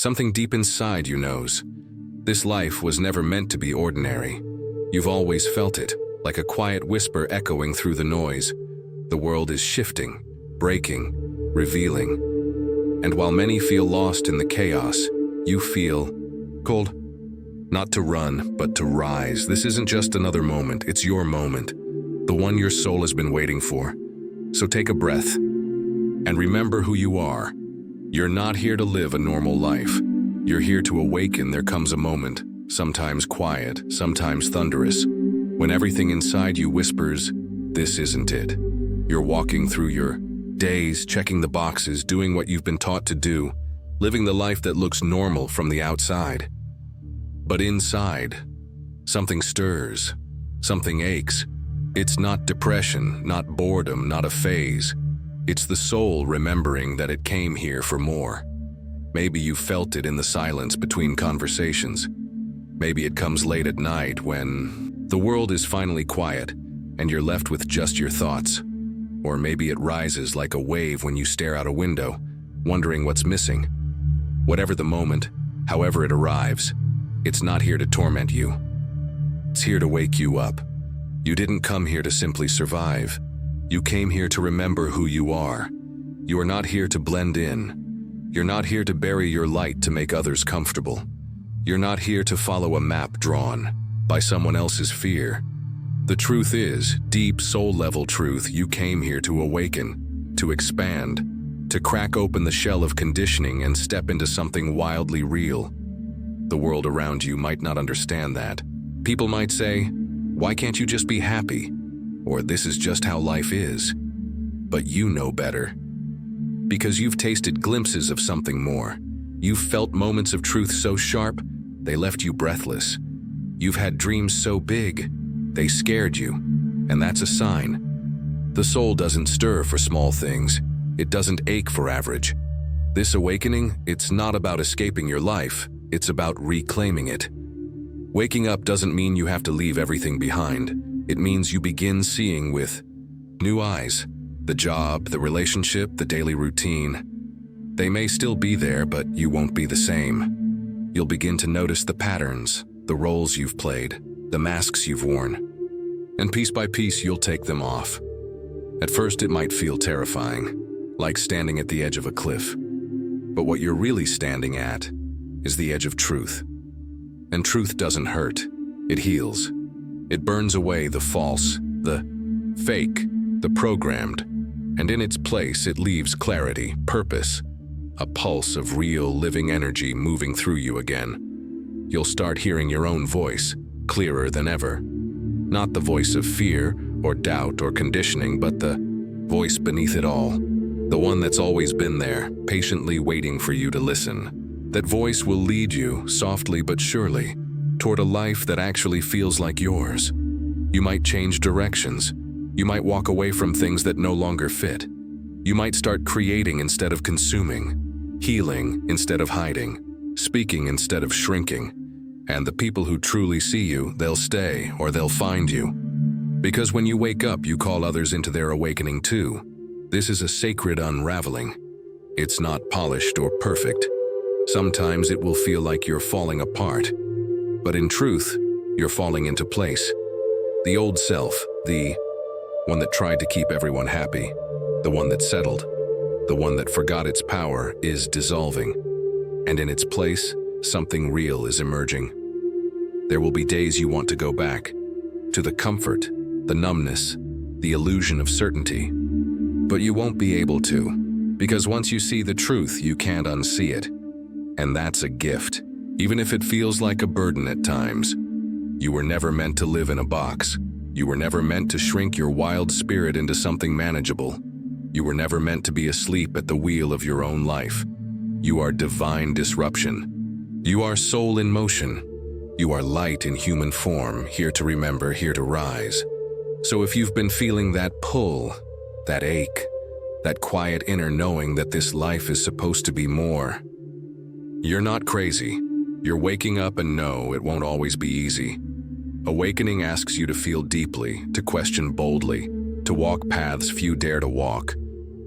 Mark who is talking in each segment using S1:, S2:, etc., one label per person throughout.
S1: Something deep inside you knows. This life was never meant to be ordinary. You've always felt it, like a quiet whisper echoing through the noise. The world is shifting, breaking, revealing. And while many feel lost in the chaos, you feel called not to run, but to rise. This isn't just another moment, it's your moment, the one your soul has been waiting for. So take a breath and remember who you are. You're not here to live a normal life. You're here to awaken. There comes a moment, sometimes quiet, sometimes thunderous, when everything inside you whispers, this isn't it. You're walking through your days, checking the boxes, doing what you've been taught to do, living the life that looks normal from the outside. But inside, something stirs, something aches. It's not depression, not boredom, not a phase. It's the soul remembering that it came here for more. Maybe you felt it in the silence between conversations. Maybe it comes late at night when the world is finally quiet and you're left with just your thoughts. Or maybe it rises like a wave when you stare out a window, wondering what's missing. Whatever the moment, however it arrives, it's not here to torment you. It's here to wake you up. You didn't come here to simply survive. You came here to remember who you are. You are not here to blend in. You're not here to bury your light to make others comfortable. You're not here to follow a map drawn by someone else's fear. The truth is, deep soul-level truth, you came here to awaken, to expand, to crack open the shell of conditioning and step into something wildly real. The world around you might not understand that. People might say, why can't you just be happy? Or this is just how life is. But you know better. Because you've tasted glimpses of something more. You've felt moments of truth so sharp, they left you breathless. You've had dreams so big, they scared you. And that's a sign. The soul doesn't stir for small things. It doesn't ache for average. This awakening, it's not about escaping your life. It's about reclaiming it. Waking up doesn't mean you have to leave everything behind. It means you begin seeing with new eyes. The job, the relationship, the daily routine. They may still be there, but you won't be the same. You'll begin to notice the patterns, the roles you've played, the masks you've worn. And piece by piece, you'll take them off. At first, it might feel terrifying, like standing at the edge of a cliff. But what you're really standing at is the edge of truth. And truth doesn't hurt, it heals. It burns away the false, the fake, the programmed, and in its place it leaves clarity, purpose, a pulse of real living energy moving through you again. You'll start hearing your own voice, clearer than ever. Not the voice of fear or doubt or conditioning, but the voice beneath it all. The one that's always been there, patiently waiting for you to listen. That voice will lead you, softly but surely, toward a life that actually feels like yours. You might change directions. You might walk away from things that no longer fit. You might start creating instead of consuming, healing instead of hiding, speaking instead of shrinking. And the people who truly see you, they'll stay or they'll find you. Because when you wake up, you call others into their awakening too. This is a sacred unraveling. It's not polished or perfect. Sometimes it will feel like you're falling apart. But in truth, you're falling into place. The old self, the one that tried to keep everyone happy, the one that settled, the one that forgot its power, is dissolving. And in its place, something real is emerging. There will be days you want to go back, to the comfort, the numbness, the illusion of certainty. But you won't be able to, because once you see the truth, you can't unsee it. And that's a gift. Even if it feels like a burden at times. You were never meant to live in a box. You were never meant to shrink your wild spirit into something manageable. You were never meant to be asleep at the wheel of your own life. You are divine disruption. You are soul in motion. You are light in human form, here to remember, here to rise. So if you've been feeling that pull, that ache, that quiet inner knowing that this life is supposed to be more, you're not crazy. You're waking up and know it won't always be easy. Awakening asks you to feel deeply, to question boldly, to walk paths few dare to walk.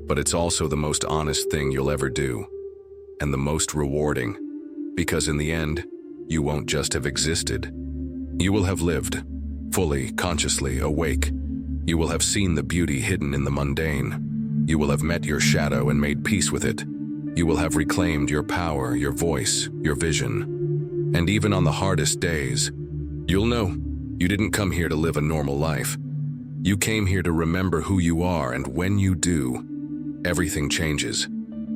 S1: But it's also the most honest thing you'll ever do, and the most rewarding. Because in the end, you won't just have existed. You will have lived, fully, consciously, awake. You will have seen the beauty hidden in the mundane. You will have met your shadow and made peace with it. You will have reclaimed your power, your voice, your vision. And even on the hardest days, you'll know you didn't come here to live a normal life. You came here to remember who you are, and when you do, everything changes.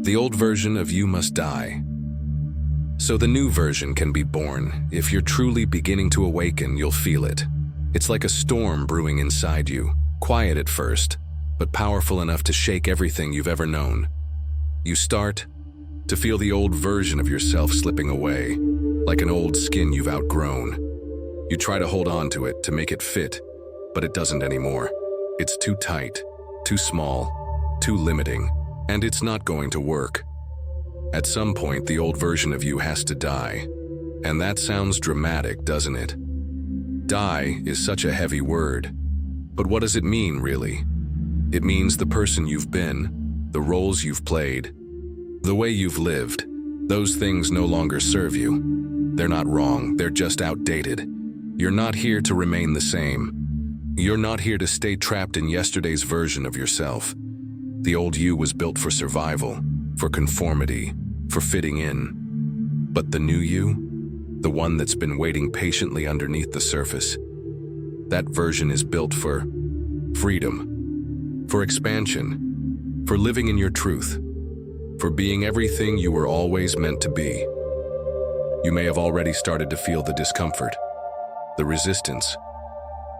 S1: The old version of you must die, so the new version can be born. If you're truly beginning to awaken, you'll feel it. It's like a storm brewing inside you, quiet at first, but powerful enough to shake everything you've ever known. You start to feel the old version of yourself slipping away, like an old skin you've outgrown. You try to hold on to it, to make it fit, but it doesn't anymore. It's too tight, too small, too limiting, and it's not going to work. At some point, the old version of you has to die. And that sounds dramatic, doesn't it? Die is such a heavy word. But what does it mean, really? It means the person you've been, the roles you've played, the way you've lived. Those things no longer serve you. They're not wrong, they're just outdated. You're not here to remain the same. You're not here to stay trapped in yesterday's version of yourself. The old you was built for survival, for conformity, for fitting in. But the new you, the one that's been waiting patiently underneath the surface, that version is built for freedom, for expansion, for living in your truth, for being everything you were always meant to be. You may have already started to feel the discomfort, the resistance,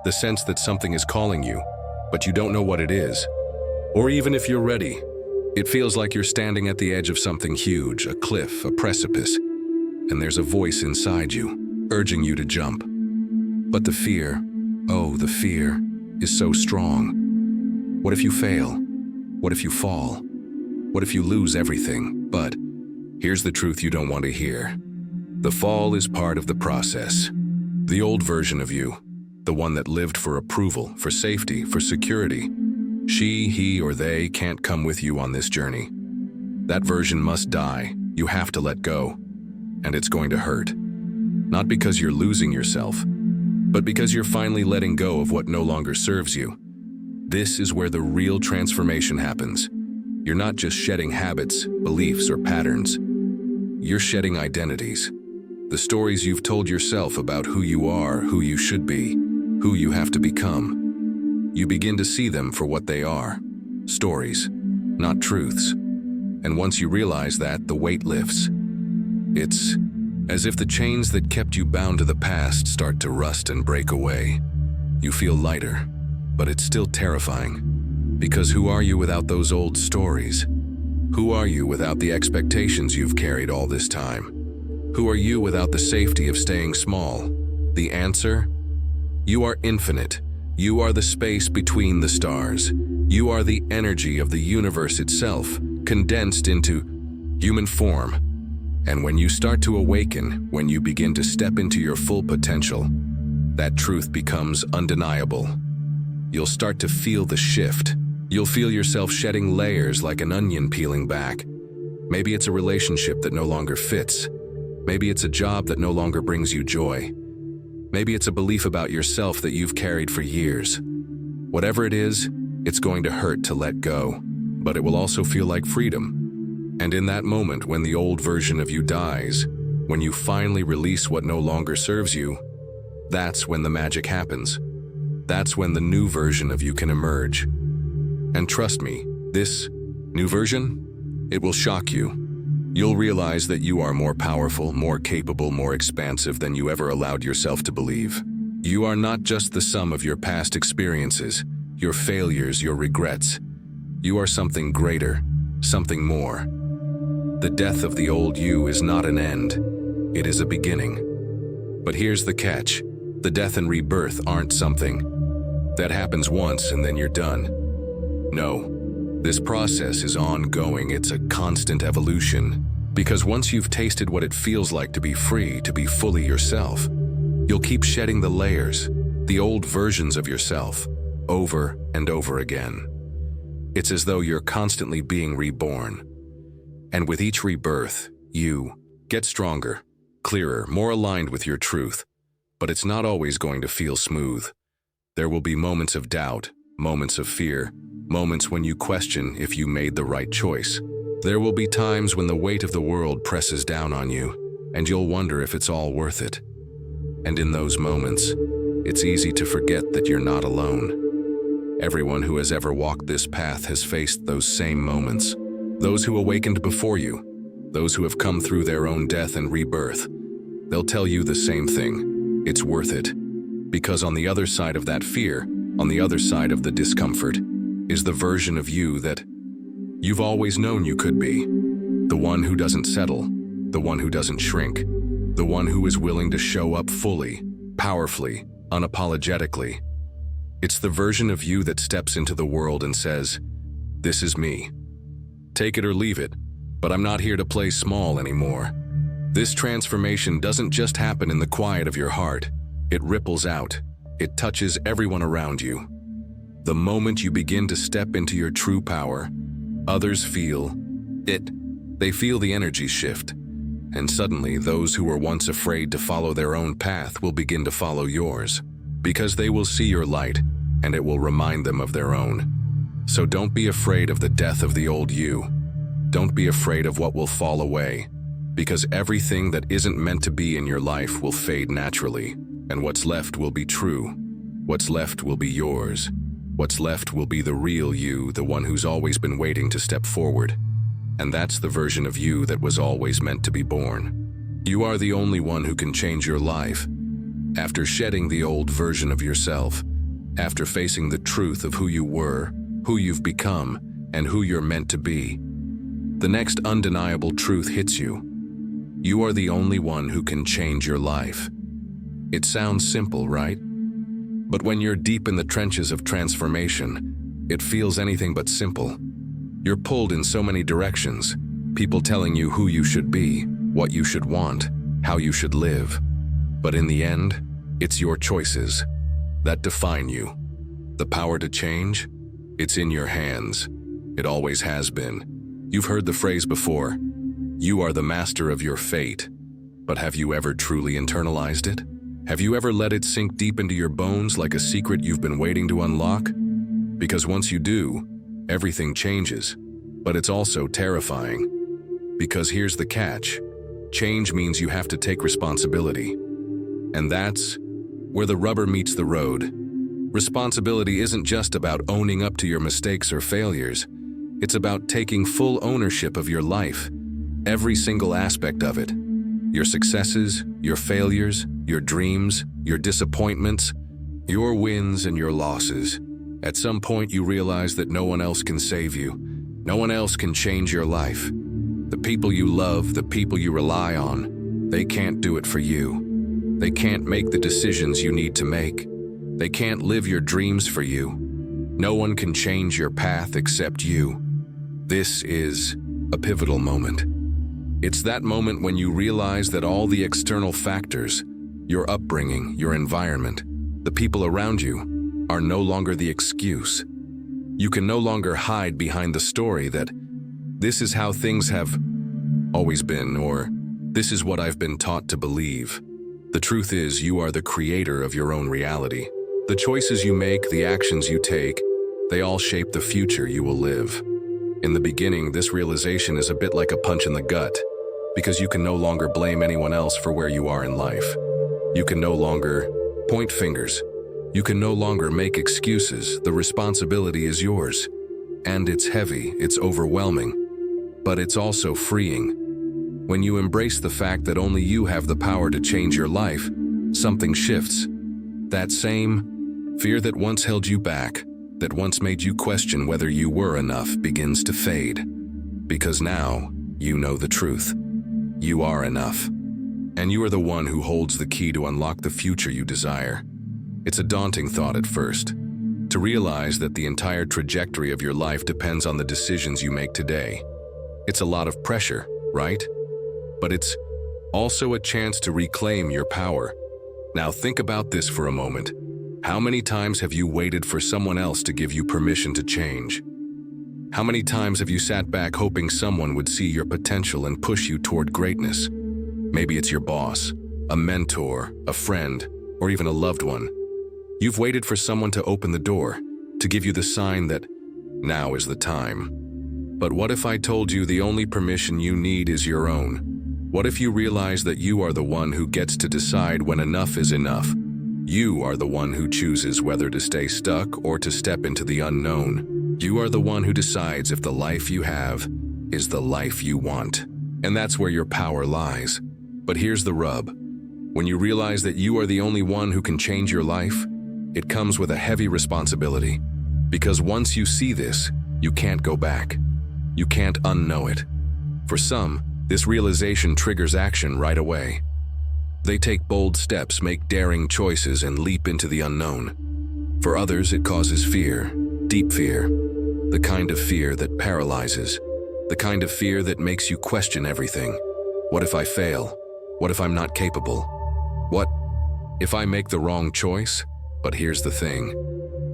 S1: the sense that something is calling you, but you don't know what it is. Or even if you're ready, it feels like you're standing at the edge of something huge, a cliff, a precipice, and there's a voice inside you, urging you to jump. But the fear, oh, the fear, is so strong. What if you fail? What if you fall? What if you lose everything? But here's the truth you don't want to hear. The fall is part of the process. The old version of you, the one that lived for approval, for safety, for security, she, he, or they can't come with you on this journey. That version must die. You have to let go. And it's going to hurt. Not because you're losing yourself, but because you're finally letting go of what no longer serves you. This is where the real transformation happens. You're not just shedding habits, beliefs, or patterns. You're shedding identities. The stories you've told yourself about who you are, who you should be, who you have to become. You begin to see them for what they are, stories, not truths. And once you realize that, the weight lifts. It's as if the chains that kept you bound to the past start to rust and break away. You feel lighter, but it's still terrifying. Because who are you without those old stories? Who are you without the expectations you've carried all this time? Who are you without the safety of staying small? The answer? You are infinite. You are the space between the stars. You are the energy of the universe itself, condensed into human form. And when you start to awaken, when you begin to step into your full potential, that truth becomes undeniable. You'll start to feel the shift. You'll feel yourself shedding layers like an onion peeling back. Maybe it's a relationship that no longer fits. Maybe it's a job that no longer brings you joy. Maybe it's a belief about yourself that you've carried for years. Whatever it is, it's going to hurt to let go, but it will also feel like freedom. And in that moment, when the old version of you dies, when you finally release what no longer serves you, that's when the magic happens. That's when the new version of you can emerge. And trust me, this new version, it will shock you. You'll realize that you are more powerful, more capable, more expansive than you ever allowed yourself to believe. You are not just the sum of your past experiences, your failures, your regrets. You are something greater, something more. The death of the old you is not an end. It is a beginning. But here's the catch. The death and rebirth aren't something that happens once and then you're done. No. This process is ongoing. It's a constant evolution. Because once you've tasted what it feels like to be free, to be fully yourself, you'll keep shedding the layers, the old versions of yourself, over and over again. It's as though you're constantly being reborn. And with each rebirth, you get stronger, clearer, more aligned with your truth. But it's not always going to feel smooth. There will be moments of doubt, moments of fear, moments when you question if you made the right choice. There will be times when the weight of the world presses down on you, and you'll wonder if it's all worth it. And in those moments, it's easy to forget that you're not alone. Everyone who has ever walked this path has faced those same moments. Those who awakened before you, those who have come through their own death and rebirth, they'll tell you the same thing. It's worth it. Because on the other side of that fear, on the other side of the discomfort, is the version of you that you've always known you could be. The one who doesn't settle, the one who doesn't shrink, the one who is willing to show up fully, powerfully, unapologetically. It's the version of you that steps into the world and says, "This is me. Take it or leave it, but I'm not here to play small anymore." This transformation doesn't just happen in the quiet of your heart. It ripples out. It touches everyone around you. The moment you begin to step into your true power, others feel it. They feel the energy shift. And suddenly, those who were once afraid to follow their own path will begin to follow yours, because they will see your light, and it will remind them of their own. So don't be afraid of the death of the old you. Don't be afraid of what will fall away, because everything that isn't meant to be in your life will fade naturally, and what's left will be true. What's left will be yours. What's left will be the real you, the one who's always been waiting to step forward. And that's the version of you that was always meant to be born. You are the only one who can change your life. After shedding the old version of yourself, after facing the truth of who you were, who you've become, and who you're meant to be, the next undeniable truth hits you. You are the only one who can change your life. It sounds simple, right? But when you're deep in the trenches of transformation, it feels anything but simple. You're pulled in so many directions, people telling you who you should be, what you should want, how you should live. But in the end, it's your choices that define you. The power to change? It's in your hands. It always has been. You've heard the phrase before, you are the master of your fate. But have you ever truly internalized it? Have you ever let it sink deep into your bones like a secret you've been waiting to unlock? Because once you do, everything changes. But it's also terrifying. Because here's the catch. Change means you have to take responsibility. And that's where the rubber meets the road. Responsibility isn't just about owning up to your mistakes or failures. It's about taking full ownership of your life, every single aspect of it. Your successes, your failures, your dreams, your disappointments, your wins and your losses. At some point you realize that no one else can save you. No one else can change your life. The people you love, the people you rely on, they can't do it for you. They can't make the decisions you need to make. They can't live your dreams for you. No one can change your path except you. This is a pivotal moment. It's that moment when you realize that all the external factors, your upbringing, your environment, the people around you, are no longer the excuse. You can no longer hide behind the story that this is how things have always been, or this is what I've been taught to believe. The truth is, you are the creator of your own reality. The choices you make, the actions you take, they all shape the future you will live. In the beginning, this realization is a bit like a punch in the gut, because you can no longer blame anyone else for where you are in life. You can no longer point fingers. You can no longer make excuses. The responsibility is yours. And it's heavy, it's overwhelming, but it's also freeing. When you embrace the fact that only you have the power to change your life, something shifts. That same fear that once held you back, that once made you question whether you were enough, begins to fade. Because now, you know the truth. You are enough. And you are the one who holds the key to unlock the future you desire. It's a daunting thought at first, to realize that the entire trajectory of your life depends on the decisions you make today. It's a lot of pressure, right? But it's also a chance to reclaim your power. Now think about this for a moment. How many times have you waited for someone else to give you permission to change? How many times have you sat back hoping someone would see your potential and push you toward greatness? Maybe it's your boss, a mentor, a friend, or even a loved one. You've waited for someone to open the door, to give you the sign that now is the time. But what if I told you the only permission you need is your own? What if you realize that you are the one who gets to decide when enough is enough? You are the one who chooses whether to stay stuck or to step into the unknown. You are the one who decides if the life you have is the life you want. And that's where your power lies. But here's the rub. When you realize that you are the only one who can change your life, it comes with a heavy responsibility. Because once you see this, you can't go back. You can't unknow it. For some, this realization triggers action right away. They take bold steps, make daring choices, and leap into the unknown. For others, it causes fear, deep fear, the kind of fear that paralyzes, the kind of fear that makes you question everything. What if I fail? What if I'm not capable? What if I make the wrong choice? But here's the thing.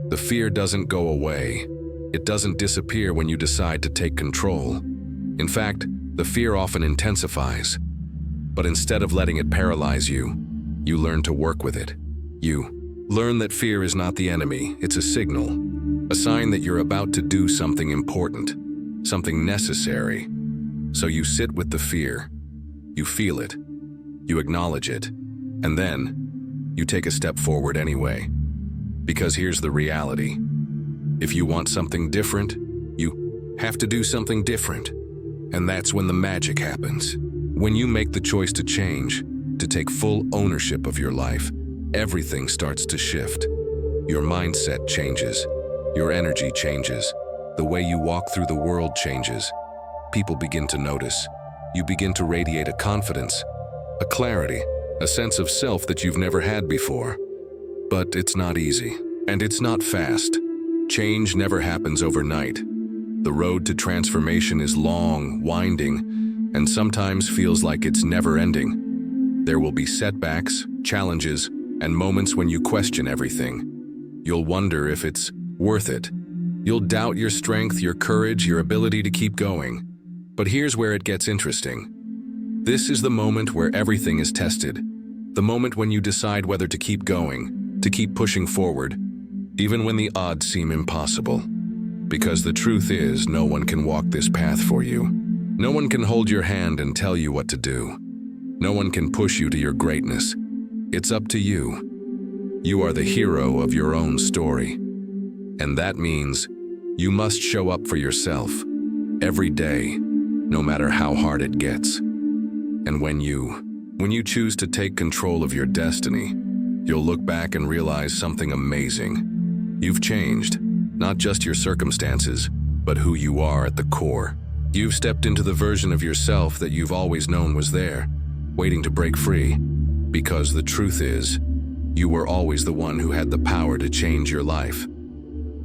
S1: The fear doesn't go away. It doesn't disappear when you decide to take control. In fact, the fear often intensifies. But instead of letting it paralyze you, you learn to work with it. You learn that fear is not the enemy, it's a signal, a sign that you're about to do something important, something necessary. So you sit with the fear, you feel it, you acknowledge it, and then you take a step forward anyway. Because here's the reality. If you want something different, you have to do something different. And that's when the magic happens. When you make the choice to change, to take full ownership of your life, everything starts to shift. Your mindset changes. Your energy changes. The way you walk through the world changes. People begin to notice. You begin to radiate a confidence, a clarity, a sense of self that you've never had before. But it's not easy, and it's not fast. Change never happens overnight. The road to transformation is long, winding, and sometimes feels like it's never ending. There will be setbacks, challenges, and moments when you question everything. You'll wonder if it's worth it. You'll doubt your strength, your courage, your ability to keep going. But here's where it gets interesting. This is the moment where everything is tested. The moment when you decide whether to keep going, to keep pushing forward, even when the odds seem impossible. Because the truth is, no one can walk this path for you. No one can hold your hand and tell you what to do. No one can push you to your greatness. It's up to you. You are the hero of your own story. And that means you must show up for yourself every day, no matter how hard it gets. And when you choose to take control of your destiny, you'll look back and realize something amazing. You've changed, not just your circumstances, but who you are at the core. You've stepped into the version of yourself that you've always known was there, waiting to break free. Because the truth is, you were always the one who had the power to change your life.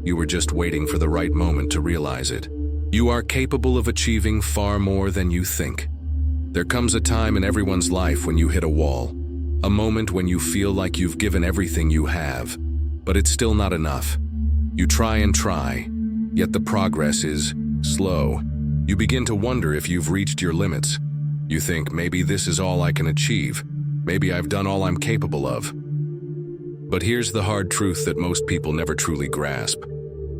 S1: You were just waiting for the right moment to realize it. You are capable of achieving far more than you think. There comes a time in everyone's life when you hit a wall, a moment when you feel like you've given everything you have, but it's still not enough. You try and try, yet the progress is slow. You begin to wonder if you've reached your limits. You think, maybe this is all I can achieve. Maybe I've done all I'm capable of. But here's the hard truth that most people never truly grasp.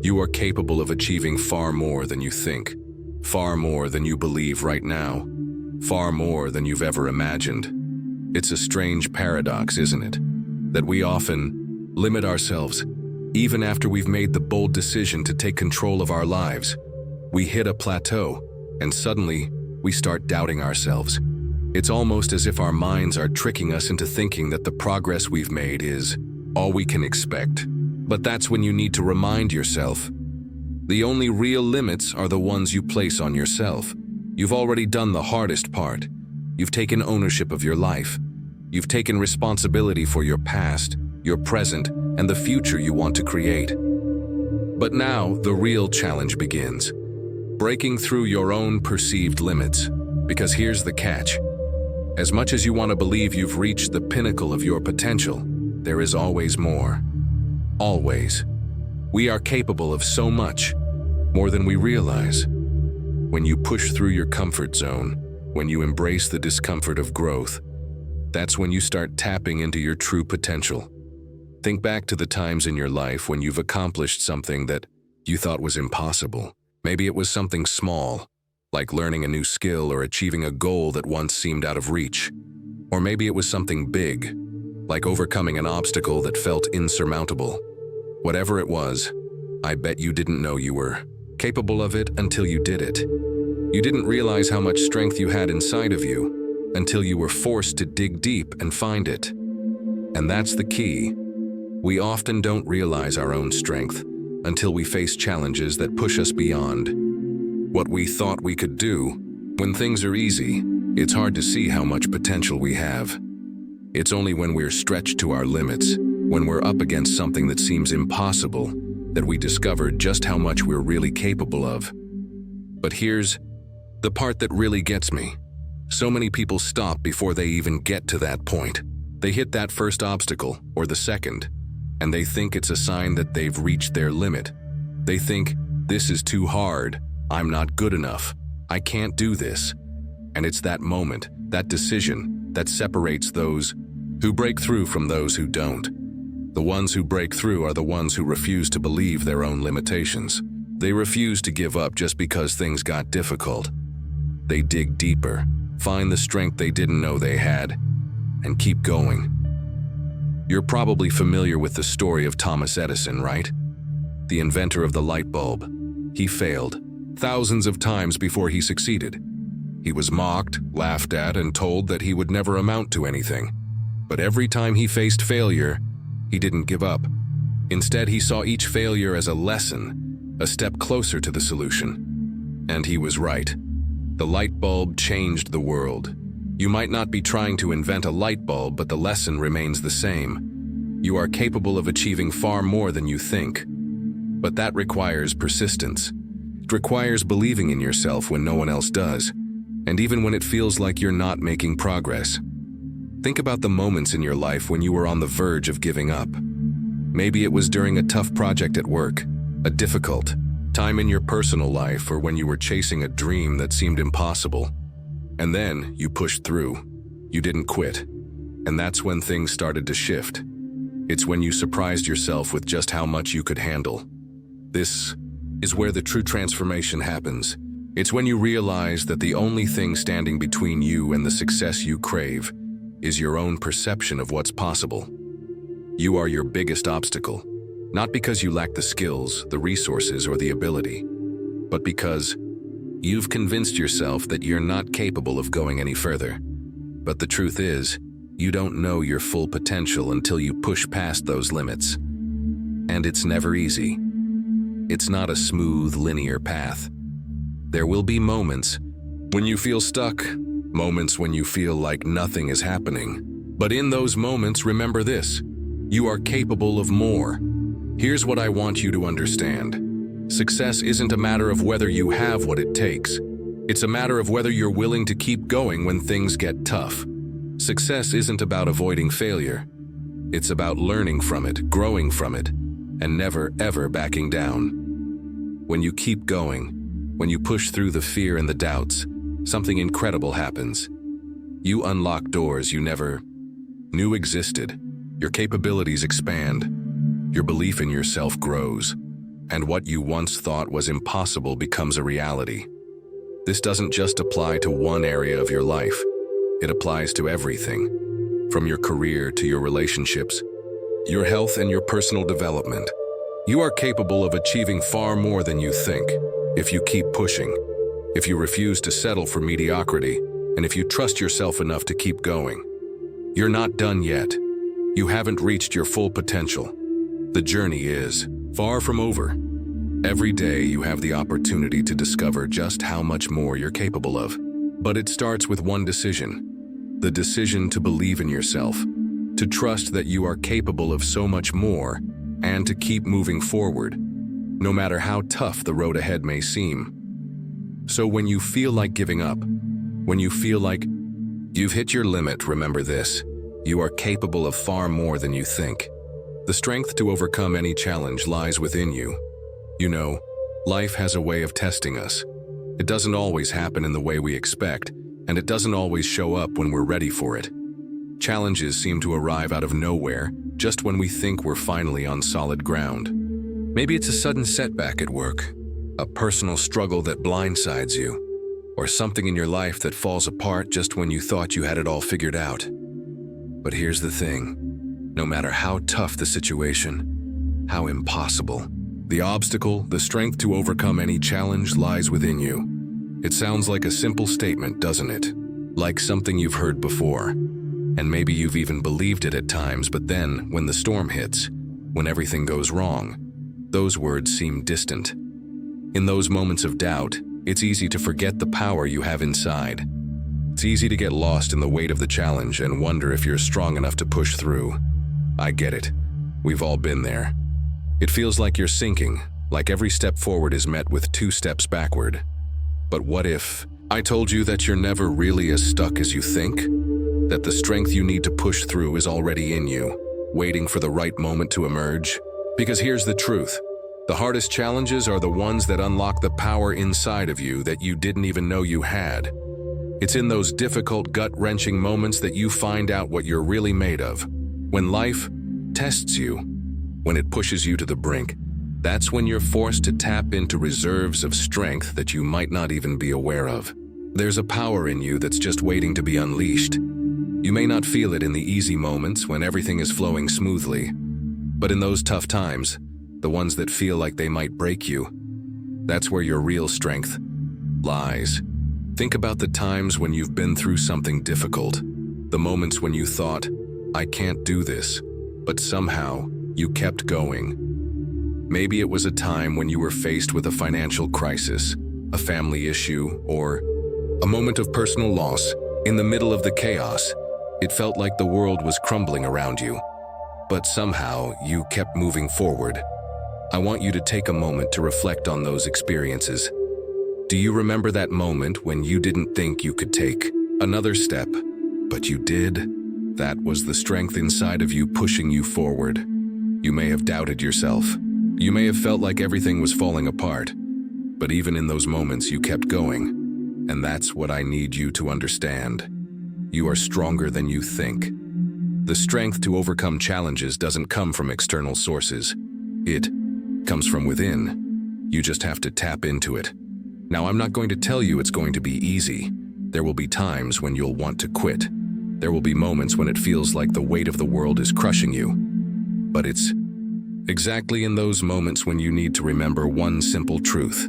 S1: You are capable of achieving far more than you think, far more than you believe right now, far more than you've ever imagined. It's a strange paradox, isn't it? That we often limit ourselves, even after we've made the bold decision to take control of our lives. We hit a plateau, and suddenly, we start doubting ourselves. It's almost as if our minds are tricking us into thinking that the progress we've made is all we can expect. But that's when you need to remind yourself, the only real limits are the ones you place on yourself. You've already done the hardest part. You've taken ownership of your life. You've taken responsibility for your past, your present, and the future you want to create. But now, the real challenge begins. Breaking through your own perceived limits. Because here's the catch. As much as you want to believe you've reached the pinnacle of your potential, there is always more. Always. We are capable of so much, more than we realize. When you push through your comfort zone, when you embrace the discomfort of growth, that's when you start tapping into your true potential. Think back to the times in your life when you've accomplished something that you thought was impossible. Maybe it was something small, like learning a new skill or achieving a goal that once seemed out of reach. Or maybe it was something big, like overcoming an obstacle that felt insurmountable. Whatever it was, I bet you didn't know you were capable of it until you did it. You didn't realize how much strength you had inside of you until you were forced to dig deep and find it. And that's the key. We often don't realize our own strength until we face challenges that push us beyond what we thought we could do. When things are easy, it's hard to see how much potential we have. It's only when we're stretched to our limits, when we're up against something that seems impossible, that we discover just how much we're really capable of. But here's the part that really gets me. So many people stop before they even get to that point. They hit that first obstacle, or the second, and they think it's a sign that they've reached their limit. They think, this is too hard, I'm not good enough, I can't do this. And it's that moment, that decision, that separates those who break through from those who don't. The ones who break through are the ones who refuse to believe their own limitations. They refuse to give up just because things got difficult. They dig deeper, find the strength they didn't know they had, and keep going. You're probably familiar with the story of Thomas Edison, right? The inventor of the light bulb. He failed thousands of times before he succeeded. He was mocked, laughed at, and told that he would never amount to anything. But every time he faced failure, he didn't give up. Instead, he saw each failure as a lesson, a step closer to the solution. And he was right. The light bulb changed the world. You might not be trying to invent a light bulb, but the lesson remains the same. You are capable of achieving far more than you think. But that requires persistence. It requires believing in yourself when no one else does, and even when it feels like you're not making progress. Think about the moments in your life when you were on the verge of giving up. Maybe it was during a tough project at work, a difficult time in your personal life, or when you were chasing a dream that seemed impossible. And then you pushed through. You didn't quit. And that's when things started to shift. It's when you surprised yourself with just how much you could handle. This is where the true transformation happens. It's when you realize that the only thing standing between you and the success you crave is your own perception of what's possible. You are your biggest obstacle, not because you lack the skills, the resources, or the ability, but because you've convinced yourself that you're not capable of going any further. But the truth is, you don't know your full potential until you push past those limits. And it's never easy. It's not a smooth, linear path. There will be moments when you feel stuck, moments when you feel like nothing is happening. But in those moments, remember this: you are capable of more. Here's what I want you to understand. Success isn't a matter of whether you have what it takes. It's a matter of whether you're willing to keep going when things get tough. Success isn't about avoiding failure. It's about learning from it, growing from it, and never, ever backing down. When you keep going, when you push through the fear and the doubts, something incredible happens. You unlock doors you never knew existed. Your capabilities expand. Your belief in yourself grows. And what you once thought was impossible becomes a reality. This doesn't just apply to one area of your life. It applies to everything, from your career to your relationships, your health and your personal development. You are capable of achieving far more than you think if you keep pushing, if you refuse to settle for mediocrity, and if you trust yourself enough to keep going. You're not done yet. You haven't reached your full potential. The journey is far from over. Every day you have the opportunity to discover just how much more you're capable of. But it starts with one decision: the decision to believe in yourself, to trust that you are capable of so much more, and to keep moving forward, no matter how tough the road ahead may seem. So when you feel like giving up, when you feel like you've hit your limit, remember this: you are capable of far more than you think. The strength to overcome any challenge lies within you. You know, life has a way of testing us. It doesn't always happen in the way we expect, and it doesn't always show up when we're ready for it. Challenges seem to arrive out of nowhere, just when we think we're finally on solid ground. Maybe it's a sudden setback at work, a personal struggle that blindsides you, or something in your life that falls apart just when you thought you had it all figured out. But here's the thing. No matter how tough the situation, how impossible, the obstacle, the strength to overcome any challenge lies within you. It sounds like a simple statement, doesn't it? Like something you've heard before. And maybe you've even believed it at times, but then, when the storm hits, when everything goes wrong, those words seem distant. In those moments of doubt, it's easy to forget the power you have inside. It's easy to get lost in the weight of the challenge and wonder if you're strong enough to push through. I get it. We've all been there. It feels like you're sinking, like every step forward is met with 2 steps backward. But what if I told you that you're never really as stuck as you think? That the strength you need to push through is already in you, waiting for the right moment to emerge? Because here's the truth. The hardest challenges are the ones that unlock the power inside of you that you didn't even know you had. It's in those difficult, gut-wrenching moments that you find out what you're really made of. When life tests you, when it pushes you to the brink, that's when you're forced to tap into reserves of strength that you might not even be aware of. There's a power in you that's just waiting to be unleashed. You may not feel it in the easy moments when everything is flowing smoothly, but in those tough times, the ones that feel like they might break you, that's where your real strength lies. Think about the times when you've been through something difficult, the moments when you thought, I can't do this, but somehow you kept going. Maybe it was a time when you were faced with a financial crisis, a family issue, or a moment of personal loss. In the middle of the chaos, it felt like the world was crumbling around you, but somehow you kept moving forward. I want you to take a moment to reflect on those experiences. Do you remember that moment when you didn't think you could take another step, but you did? That was the strength inside of you pushing you forward. You may have doubted yourself. You may have felt like everything was falling apart, but even in those moments you kept going. And that's what I need you to understand. You are stronger than you think. The strength to overcome challenges doesn't come from external sources. It comes from within. You just have to tap into it. Now, I'm not going to tell you it's going to be easy. There will be times when you'll want to quit. There will be moments when it feels like the weight of the world is crushing you. But it's exactly in those moments when you need to remember one simple truth.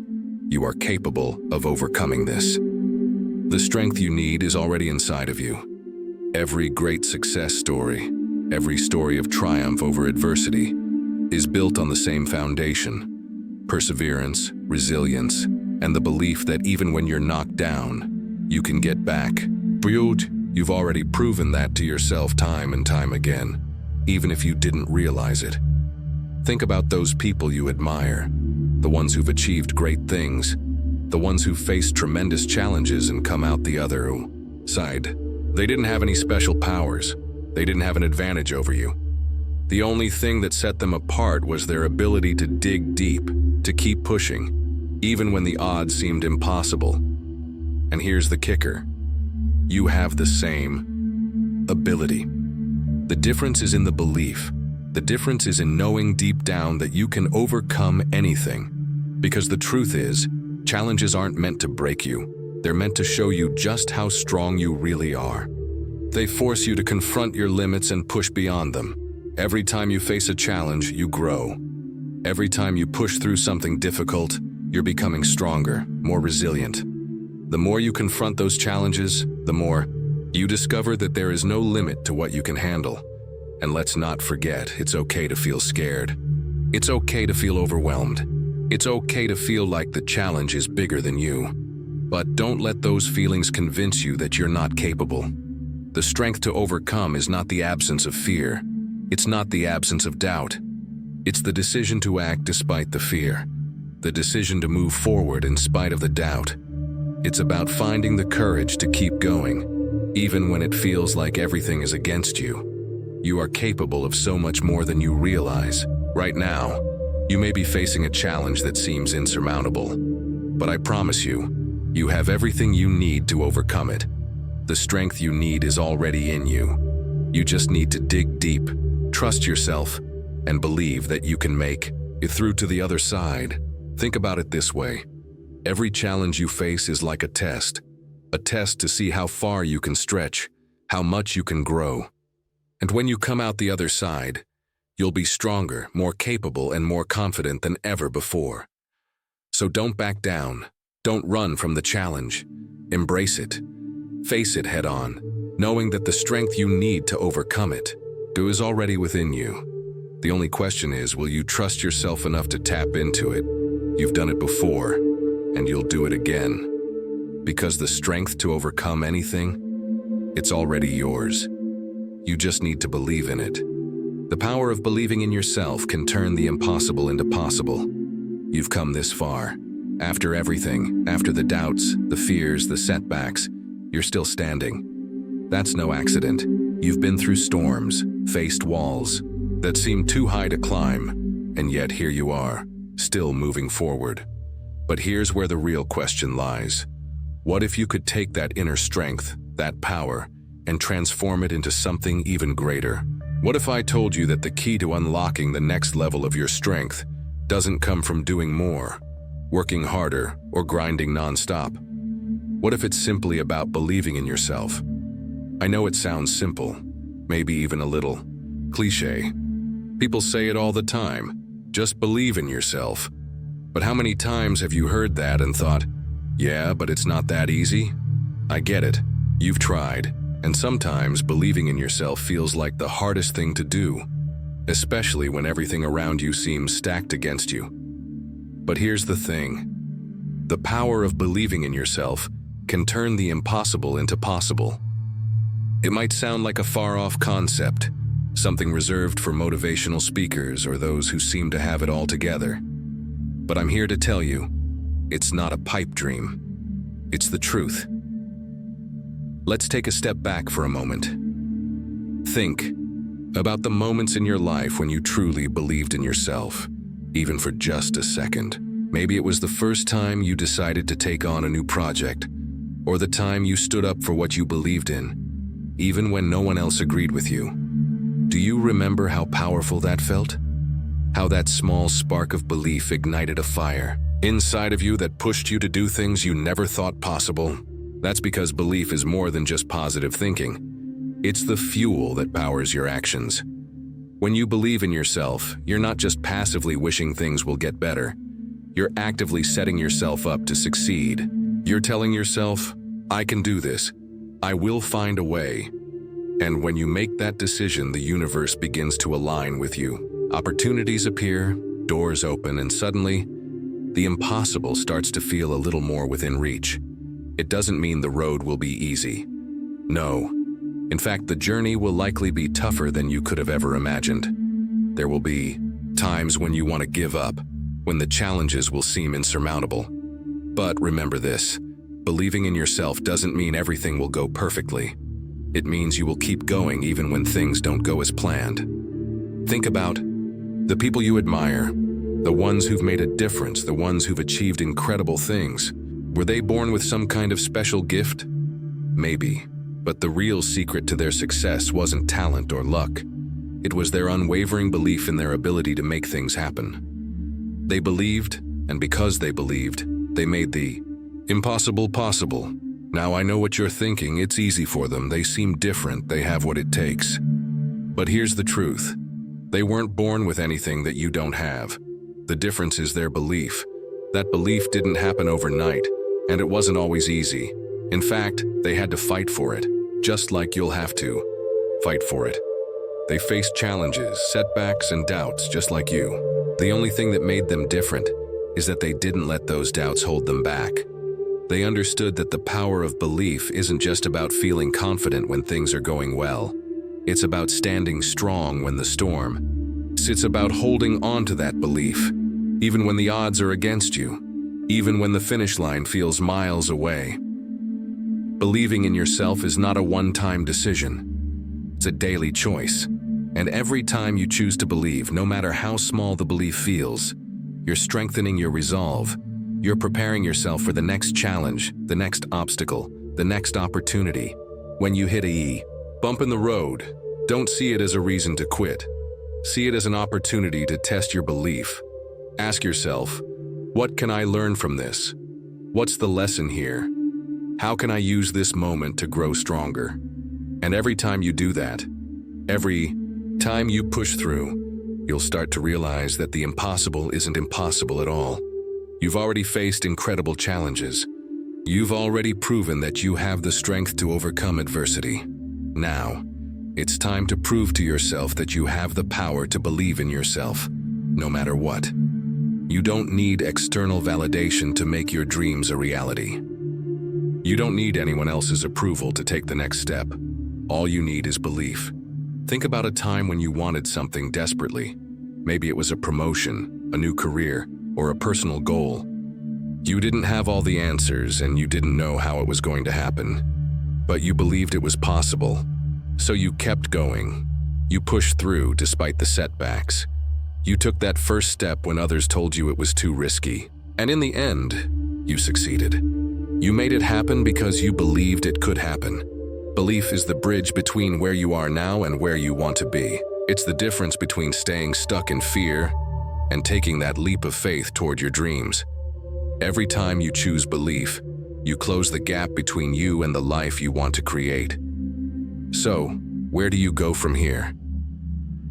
S1: You are capable of overcoming this. The strength you need is already inside of you. Every great success story, every story of triumph over adversity, is built on the same foundation: perseverance, resilience, and the belief that even when you're knocked down, you can get back. You've already proven that to yourself time and time again, even if you didn't realize it. Think about those people you admire, the ones who've achieved great things, the ones who've faced tremendous challenges and come out the other side. They didn't have any special powers. They didn't have an advantage over you. The only thing that set them apart was their ability to dig deep, to keep pushing, even when the odds seemed impossible. And here's the kicker. You have the same ability. The difference is in the belief. The difference is in knowing deep down that you can overcome anything. Because the truth is, challenges aren't meant to break you. They're meant to show you just how strong you really are. They force you to confront your limits and push beyond them. Every time you face a challenge, you grow. Every time you push through something difficult, you're becoming stronger, more resilient. The more you confront those challenges, the more you discover that there is no limit to what you can handle. And let's not forget, it's okay to feel scared. It's okay to feel overwhelmed. It's okay to feel like the challenge is bigger than you. But don't let those feelings convince you that you're not capable. The strength to overcome is not the absence of fear. It's not the absence of doubt. It's the decision to act despite the fear. The decision to move forward in spite of the doubt. It's about finding the courage to keep going, even when it feels like everything is against you. You are capable of so much more than you realize. Right now, you may be facing a challenge that seems insurmountable, but I promise you, you have everything you need to overcome it. The strength you need is already in you. You just need to dig deep, trust yourself, and believe that you can make it through to the other side. Think about it this way. Every challenge you face is like a test to see how far you can stretch, how much you can grow. And when you come out the other side, you'll be stronger, more capable, and more confident than ever before. So don't back down. Don't run from the challenge. Embrace it. Face it head on, knowing that the strength you need to overcome it is already within you. The only question is, will you trust yourself enough to tap into it? You've done it before, and you'll do it again. Because the strength to overcome anything, it's already yours. You just need to believe in it. The power of believing in yourself can turn the impossible into possible. You've come this far. After everything, after the doubts, the fears, the setbacks, you're still standing. That's no accident. You've been through storms, faced walls that seemed too high to climb, and yet here you are, still moving forward. But here's where the real question lies. What if you could take that inner strength, that power, and transform it into something even greater? What if I told you that the key to unlocking the next level of your strength doesn't come from doing more, working harder, or grinding nonstop? What if it's simply about believing in yourself? I know it sounds simple, maybe even a little cliché. People say it all the time, just believe in yourself. But how many times have you heard that and thought, yeah, but it's not that easy? I get it. You've tried. And sometimes believing in yourself feels like the hardest thing to do, especially when everything around you seems stacked against you. But here's the thing. The power of believing in yourself can turn the impossible into possible. It might sound like a far-off concept, something reserved for motivational speakers or those who seem to have it all together. But I'm here to tell you, it's not a pipe dream. It's the truth. Let's take a step back for a moment. Think about the moments in your life when you truly believed in yourself, even for just a second. Maybe it was the first time you decided to take on a new project, or the time you stood up for what you believed in, even when no one else agreed with you. Do you remember how powerful that felt? How that small spark of belief ignited a fire inside of you that pushed you to do things you never thought possible? That's because belief is more than just positive thinking. It's the fuel that powers your actions. When you believe in yourself, you're not just passively wishing things will get better. You're actively setting yourself up to succeed. You're telling yourself, I can do this. I will find a way. And when you make that decision, the universe begins to align with you. Opportunities appear, doors open, and suddenly, the impossible starts to feel a little more within reach. It doesn't mean the road will be easy. No. In fact, the journey will likely be tougher than you could have ever imagined. There will be times when you want to give up, when the challenges will seem insurmountable. But remember this, believing in yourself doesn't mean everything will go perfectly. It means you will keep going even when things don't go as planned. Think about the people you admire, the ones who've made a difference, the ones who've achieved incredible things. Were they born with some kind of special gift? Maybe, but the real secret to their success wasn't talent or luck. It was their unwavering belief in their ability to make things happen. They believed, and because they believed, they made the impossible possible. Now I know what you're thinking, it's easy for them, they seem different, they have what it takes. But here's the truth. They weren't born with anything that you don't have. The difference is their belief. That belief didn't happen overnight, and it wasn't always easy. In fact, they had to fight for it, just like you'll have to fight for it. They faced challenges, setbacks, and doubts just like you. The only thing that made them different is that they didn't let those doubts hold them back. They understood that the power of belief isn't just about feeling confident when things are going well. It's about standing strong when the storm. It's about holding on to that belief, even when the odds are against you, even when the finish line feels miles away. Believing in yourself is not a one-time decision. It's a daily choice. And every time you choose to believe, no matter how small the belief feels, you're strengthening your resolve. You're preparing yourself for the next challenge, the next obstacle, the next opportunity. When you hit a bump in the road, don't see it as a reason to quit. See it as an opportunity to test your belief. Ask yourself, what can I learn from this? What's the lesson here? How can I use this moment to grow stronger? And every time you do that, every time you push through, you'll start to realize that the impossible isn't impossible at all. You've already faced incredible challenges. You've already proven that you have the strength to overcome adversity. Now, it's time to prove to yourself that you have the power to believe in yourself, no matter what. You don't need external validation to make your dreams a reality. You don't need anyone else's approval to take the next step. All you need is belief. Think about a time when you wanted something desperately. Maybe it was a promotion, a new career, or a personal goal. You didn't have all the answers and you didn't know how it was going to happen, but you believed it was possible. So you kept going. You pushed through despite the setbacks. You took that first step when others told you it was too risky. And in the end, you succeeded. You made it happen because you believed it could happen. Belief is the bridge between where you are now and where you want to be. It's the difference between staying stuck in fear and taking that leap of faith toward your dreams. Every time you choose belief, you close the gap between you and the life you want to create. So, where do you go from here?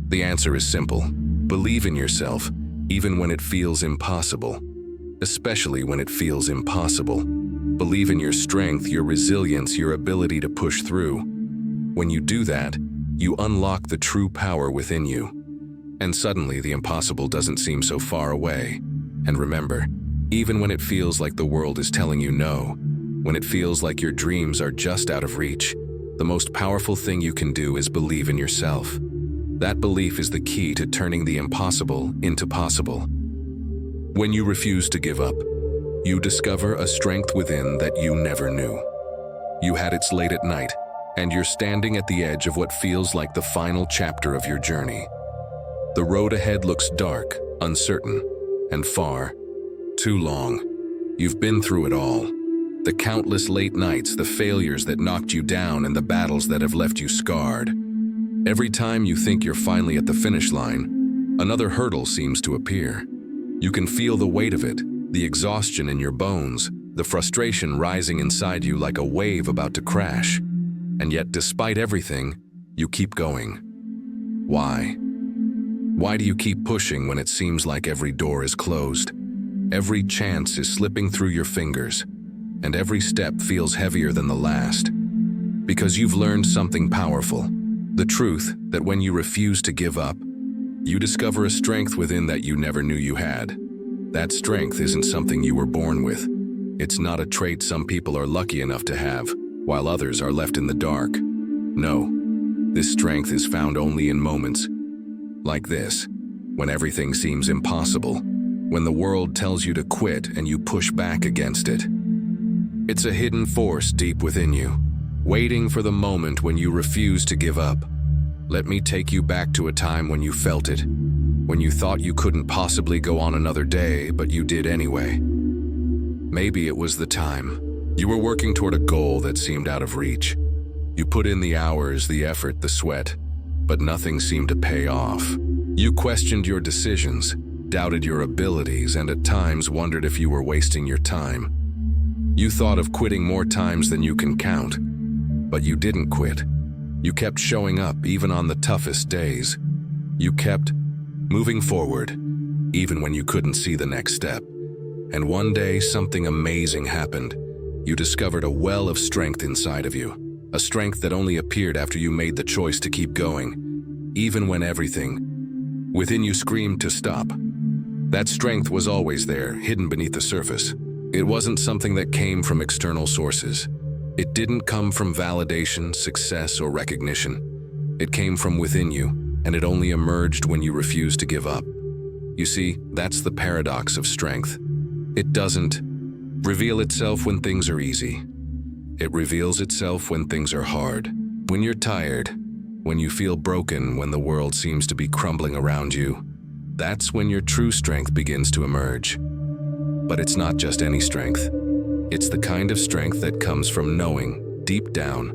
S1: The answer is simple. Believe in yourself, even when it feels impossible. Especially when it feels impossible. Believe in your strength, your resilience, your ability to push through. When you do that, you unlock the true power within you. And suddenly the impossible doesn't seem so far away. And remember, even when it feels like the world is telling you no, when it feels like your dreams are just out of reach, the most powerful thing you can do is believe in yourself. That belief is the key to turning the impossible into possible. When you refuse to give up, you discover a strength within that you never knew. You had it late at night, and you're standing at the edge of what feels like the final chapter of your journey. The road ahead looks dark, uncertain, and far too long. You've been through it all. The countless late nights, the failures that knocked you down, and the battles that have left you scarred. Every time you think you're finally at the finish line, another hurdle seems to appear. You can feel the weight of it, the exhaustion in your bones, the frustration rising inside you like a wave about to crash. And yet, despite everything, you keep going. Why? Why do you keep pushing when it seems like every door is closed? Every chance is slipping through your fingers, and every step feels heavier than the last. Because you've learned something powerful. The truth that when you refuse to give up, you discover a strength within that you never knew you had. That strength isn't something you were born with. It's not a trait some people are lucky enough to have, while others are left in the dark. No, this strength is found only in moments like this, when everything seems impossible, when the world tells you to quit and you push back against it. It's a hidden force deep within you, waiting for the moment when you refuse to give up. Let me take you back to a time when you felt it, when you thought you couldn't possibly go on another day, but you did anyway. Maybe it was the time you were working toward a goal that seemed out of reach. You put in the hours, the effort, the sweat, but nothing seemed to pay off. You questioned your decisions, doubted your abilities, and at times wondered if you were wasting your time. You thought of quitting more times than you can count, but you didn't quit. You kept showing up even on the toughest days. You kept moving forward, even when you couldn't see the next step. And one day, something amazing happened. You discovered a well of strength inside of you, a strength that only appeared after you made the choice to keep going, even when everything within you screamed to stop. That strength was always there, hidden beneath the surface. It wasn't something that came from external sources. It didn't come from validation, success, or recognition. It came from within you, and it only emerged when you refused to give up. You see, that's the paradox of strength. It doesn't reveal itself when things are easy. It reveals itself when things are hard. When you're tired, when you feel broken, when the world seems to be crumbling around you, that's when your true strength begins to emerge. But it's not just any strength. It's the kind of strength that comes from knowing, deep down,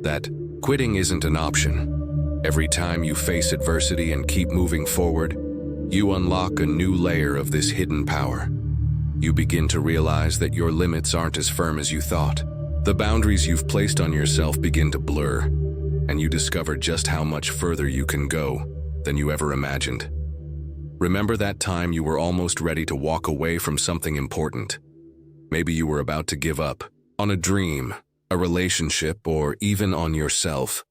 S1: that quitting isn't an option. Every time you face adversity and keep moving forward, you unlock a new layer of this hidden power. You begin to realize that your limits aren't as firm as you thought. The boundaries you've placed on yourself begin to blur, and you discover just how much further you can go than you ever imagined. Remember that time you were almost ready to walk away from something important? Maybe you were about to give up on a dream, a relationship, or even on yourself.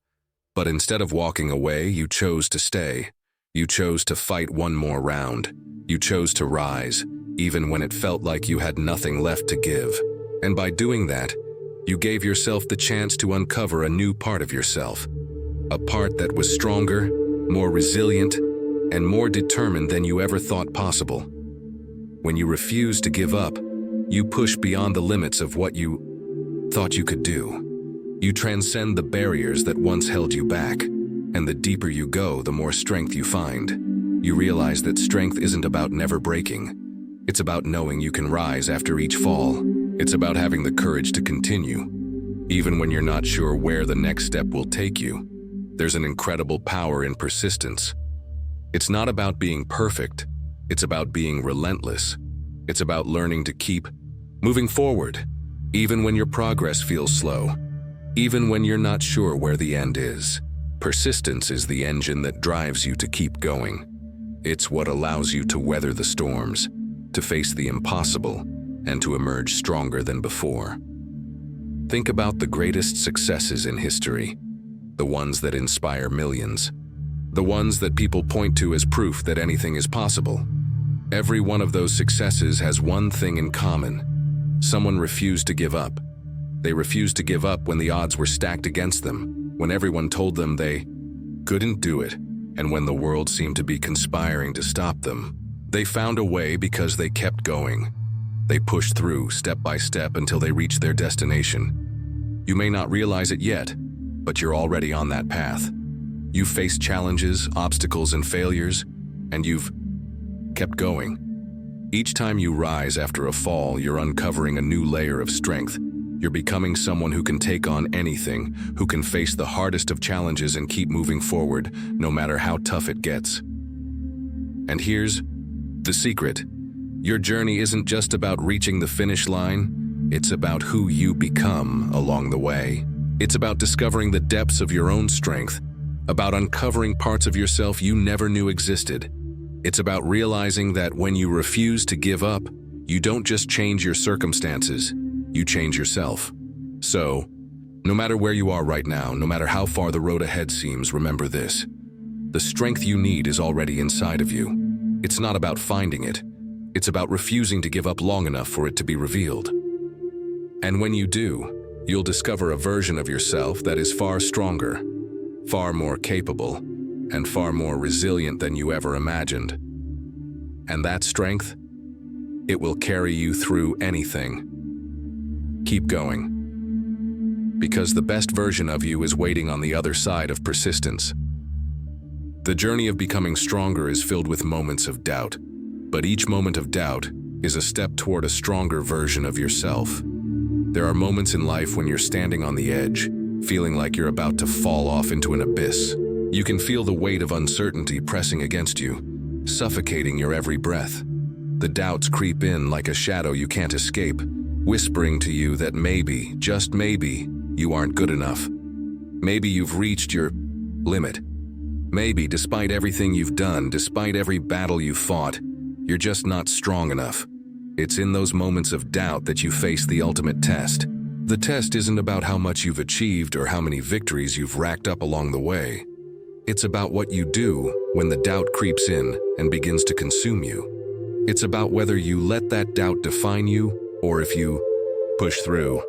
S1: But instead of walking away, you chose to stay. You chose to fight one more round. You chose to rise, even when it felt like you had nothing left to give. And by doing that, you gave yourself the chance to uncover a new part of yourself. A part that was stronger, more resilient, and more determined than you ever thought possible. When you refuse to give up, you push beyond the limits of what you thought you could do. You transcend the barriers that once held you back, and the deeper you go, the more strength you find. You realize that strength isn't about never breaking. It's about knowing you can rise after each fall. It's about having the courage to continue, even when you're not sure where the next step will take you. There's an incredible power in persistence. It's not about being perfect. It's about being relentless. It's about learning to keep moving forward, even when your progress feels slow, even when you're not sure where the end is. Persistence is the engine that drives you to keep going. It's what allows you to weather the storms, to face the impossible, and to emerge stronger than before. Think about the greatest successes in history, the ones that inspire millions, the ones that people point to as proof that anything is possible. Every one of those successes has one thing in common. Someone refused to give up. They refused to give up when the odds were stacked against them, when everyone told them they couldn't do it, and when the world seemed to be conspiring to stop them. They found a way because they kept going. They pushed through step by step until they reached their destination. You may not realize it yet, but you're already on that path. You've faced challenges, obstacles, and failures, and you've kept going. Each time you rise after a fall, you're uncovering a new layer of strength. You're becoming someone who can take on anything, who can face the hardest of challenges and keep moving forward, no matter how tough it gets. And here's the secret. Your journey isn't just about reaching the finish line, it's about who you become along the way. It's about discovering the depths of your own strength, about uncovering parts of yourself you never knew existed. It's about realizing that when you refuse to give up, you don't just change your circumstances, you change yourself. So, no matter where you are right now, no matter how far the road ahead seems, remember this. The strength you need is already inside of you. It's not about finding it. It's about refusing to give up long enough for it to be revealed. And when you do, you'll discover a version of yourself that is far stronger, far more capable, and far more resilient than you ever imagined. And that strength, it will carry you through anything. Keep going, because the best version of you is waiting on the other side of persistence. The journey of becoming stronger is filled with moments of doubt, but each moment of doubt is a step toward a stronger version of yourself. There are moments in life when you're standing on the edge, feeling like you're about to fall off into an abyss. You can feel the weight of uncertainty pressing against you, suffocating your every breath. The doubts creep in like a shadow you can't escape, whispering to you that maybe, just maybe, you aren't good enough. Maybe you've reached your limit. Maybe, despite everything you've done, despite every battle you've fought, you're just not strong enough. It's in those moments of doubt that you face the ultimate test. The test isn't about how much you've achieved or how many victories you've racked up along the way. It's about what you do when the doubt creeps in and begins to consume you. It's about whether you let that doubt define you or if you push through,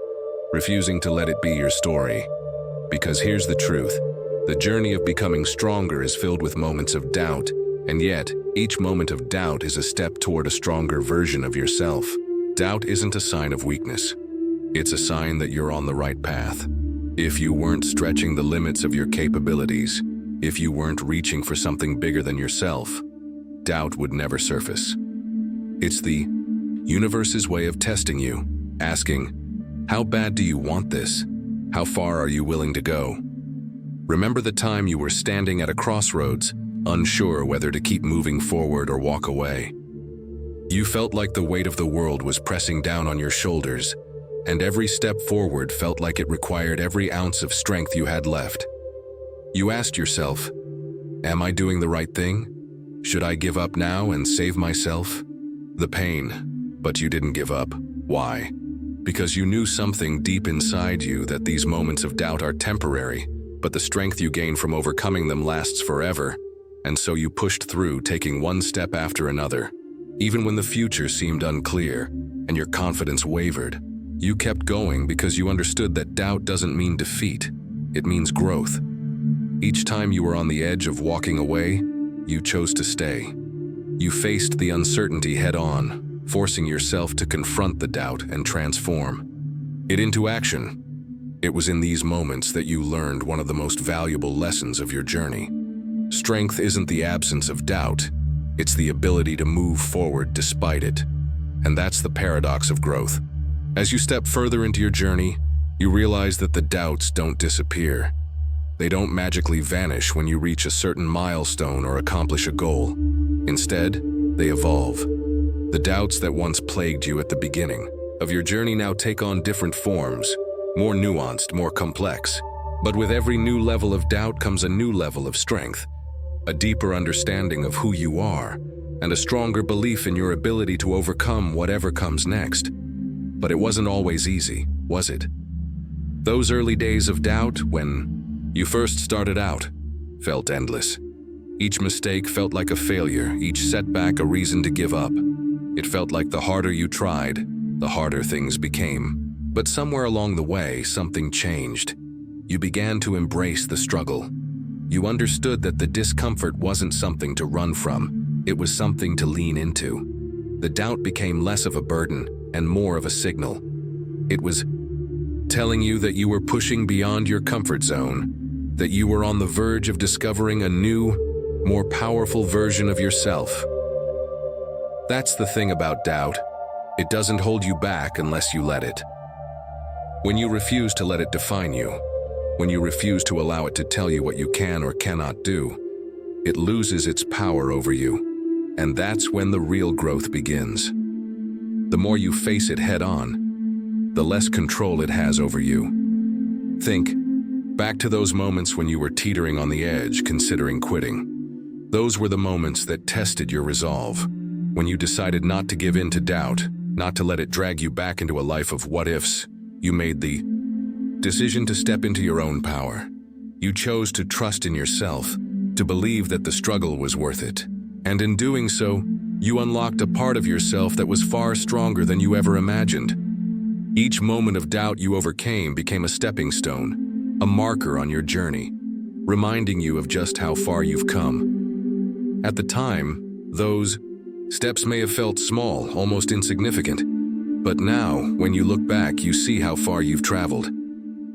S1: refusing to let it be your story. Because here's the truth. The journey of becoming stronger is filled with moments of doubt, and yet, each moment of doubt is a step toward a stronger version of yourself. Doubt isn't a sign of weakness. It's a sign that you're on the right path. If you weren't stretching the limits of your capabilities, if you weren't reaching for something bigger than yourself, doubt would never surface. It's the universe's way of testing you, asking, how bad do you want this? How far are you willing to go? Remember the time you were standing at a crossroads, unsure whether to keep moving forward or walk away. You felt like the weight of the world was pressing down on your shoulders, and every step forward felt like it required every ounce of strength you had left. You asked yourself, am I doing the right thing? Should I give up now and save myself? The pain, but you didn't give up. Why? Because you knew something deep inside you that these moments of doubt are temporary, but the strength you gain from overcoming them lasts forever. And so you pushed through, taking one step after another. Even when the future seemed unclear and your confidence wavered, you kept going because you understood that doubt doesn't mean defeat, it means growth. Each time you were on the edge of walking away, you chose to stay. You faced the uncertainty head-on, forcing yourself to confront the doubt and transform it into action. It was in these moments that you learned one of the most valuable lessons of your journey. Strength isn't the absence of doubt, it's the ability to move forward despite it. And that's the paradox of growth. As you step further into your journey, you realize that the doubts don't disappear. They don't magically vanish when you reach a certain milestone or accomplish a goal. Instead, they evolve. The doubts that once plagued you at the beginning of your journey now take on different forms, more nuanced, more complex. But with every new level of doubt comes a new level of strength, a deeper understanding of who you are, and a stronger belief in your ability to overcome whatever comes next. But it wasn't always easy, was it? Those early days of doubt, when you first started out, felt endless. Each mistake felt like a failure, each setback a reason to give up. It felt like the harder you tried, the harder things became. But somewhere along the way, something changed. You began to embrace the struggle. You understood that the discomfort wasn't something to run from, it was something to lean into. The doubt became less of a burden and more of a signal. It was telling you that you were pushing beyond your comfort zone, that you were on the verge of discovering a new, more powerful version of yourself. That's the thing about doubt. It doesn't hold you back unless you let it. When you refuse to let it define you, when you refuse to allow it to tell you what you can or cannot do, it loses its power over you. And that's when the real growth begins. The more you face it head-on, the less control it has over you. Think back to those moments when you were teetering on the edge, considering quitting. Those were the moments that tested your resolve, when you decided not to give in to doubt, not to let it drag you back into a life of what-ifs. You made the decision to step into your own power. You chose to trust in yourself, to believe that the struggle was worth it. And in doing so, you unlocked a part of yourself that was far stronger than you ever imagined. Each moment of doubt you overcame became a stepping stone, a marker on your journey, reminding you of just how far you've come. At the time, those steps may have felt small, almost insignificant. But now, when you look back, you see how far you've traveled.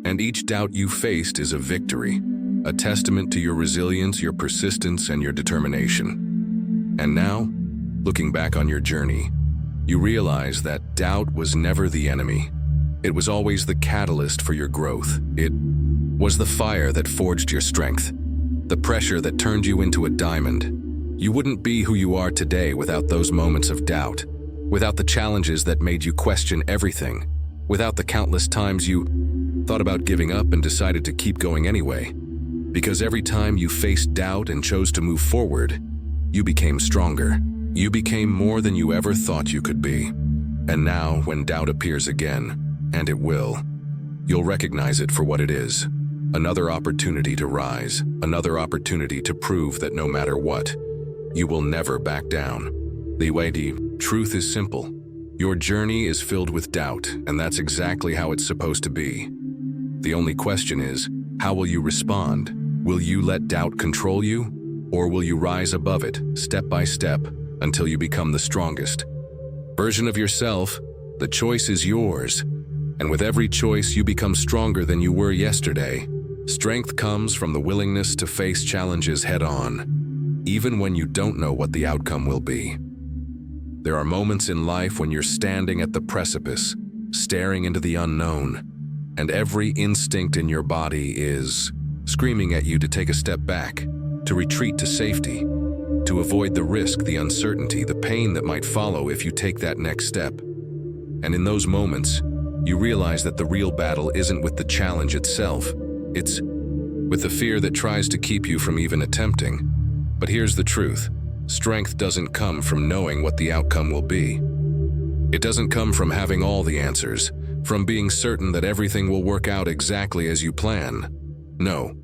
S1: And each doubt you faced is a victory, a testament to your resilience, your persistence, and your determination. And now, looking back on your journey, you realize that doubt was never the enemy. It was always the catalyst for your growth. It was the fire that forged your strength, the pressure that turned you into a diamond. You wouldn't be who you are today without those moments of doubt. Without the challenges that made you question everything, without the countless times you thought about giving up and decided to keep going anyway. Because every time you faced doubt and chose to move forward, you became stronger. You became more than you ever thought you could be. And now, when doubt appears again, and it will, you'll recognize it for what it is. Another opportunity to rise, another opportunity to prove that no matter what, you will never back down. The truth is simple. Your journey is filled with doubt, and that's exactly how it's supposed to be. The only question is, how will you respond? Will you let doubt control you, or will you rise above it, step by step, until you become the strongest version of yourself? The choice is yours, and with every choice you become stronger than you were yesterday. Strength comes from the willingness to face challenges head-on, even when you don't know what the outcome will be. There are moments in life when you're standing at the precipice, staring into the unknown. and every instinct in your body is screaming at you to take a step back, to retreat to safety, to avoid the risk, the uncertainty, the pain that might follow if you take that next step. And in those moments, you realize that the real battle isn't with the challenge itself, it's with the fear that tries to keep you from even attempting. But here's the truth. Strength doesn't come from knowing what the outcome will be. It doesn't come from having all the answers, from being certain that everything will work out exactly as you plan. No.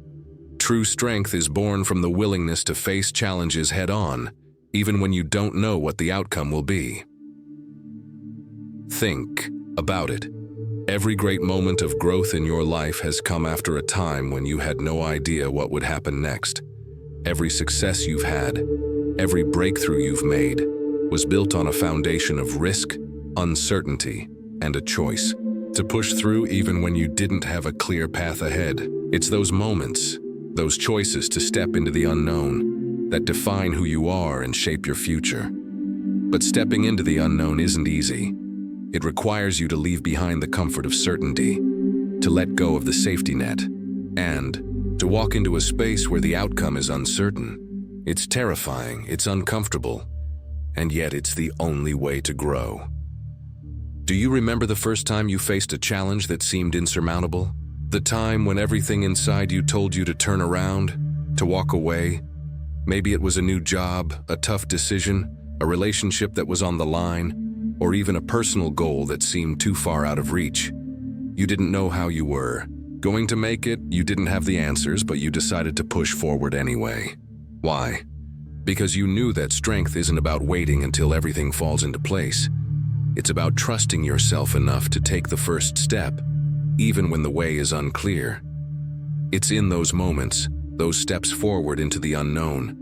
S1: True strength is born from the willingness to face challenges head-on, even when you don't know what the outcome will be. Think about it. Every great moment of growth in your life has come after a time when you had no idea what would happen next. Every success you've had, every breakthrough you've made, was built on a foundation of risk, uncertainty, and a choice. To push through even when you didn't have a clear path ahead. It's those moments, those choices to step into the unknown, that define who you are and shape your future. But stepping into the unknown isn't easy. It requires you to leave behind the comfort of certainty, to let go of the safety net, and to walk into a space where the outcome is uncertain. It's terrifying, it's uncomfortable, and yet it's the only way to grow. Do you remember the first time you faced a challenge that seemed insurmountable? The time when everything inside you told you to turn around, to walk away? Maybe it was a new job, a tough decision, a relationship that was on the line, or even a personal goal that seemed too far out of reach. You didn't know how you were going to make it, you didn't have the answers, but you decided to push forward anyway. Why? Because you knew that strength isn't about waiting until everything falls into place. It's about trusting yourself enough to take the first step, even when the way is unclear. It's in those moments, those steps forward into the unknown,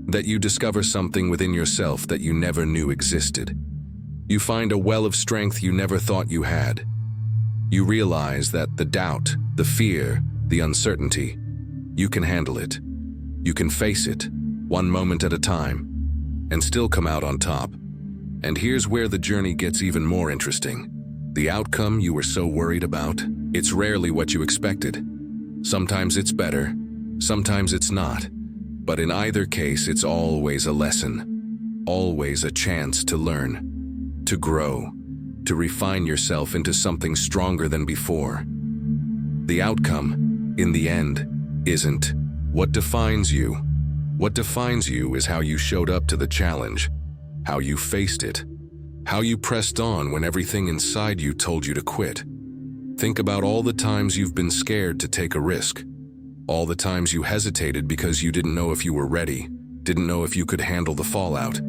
S1: that you discover something within yourself that you never knew existed. You find a well of strength you never thought you had. You realize that the doubt, the fear, the uncertainty, you can handle it. You can face it, one moment at a time, and still come out on top. And here's where the journey gets even more interesting. The outcome you were so worried about, it's rarely what you expected. Sometimes it's better, sometimes it's not. But in either case, it's always a lesson, always a chance to learn, to grow, to refine yourself into something stronger than before. The outcome, in the end, isn't what defines you. What defines you is how you showed up to the challenge, how you faced it, how you pressed on when everything inside you told you to quit. Think about all the times you've been scared to take a risk, all the times you hesitated because you didn't know if you were ready, didn't know if you could handle the fallout.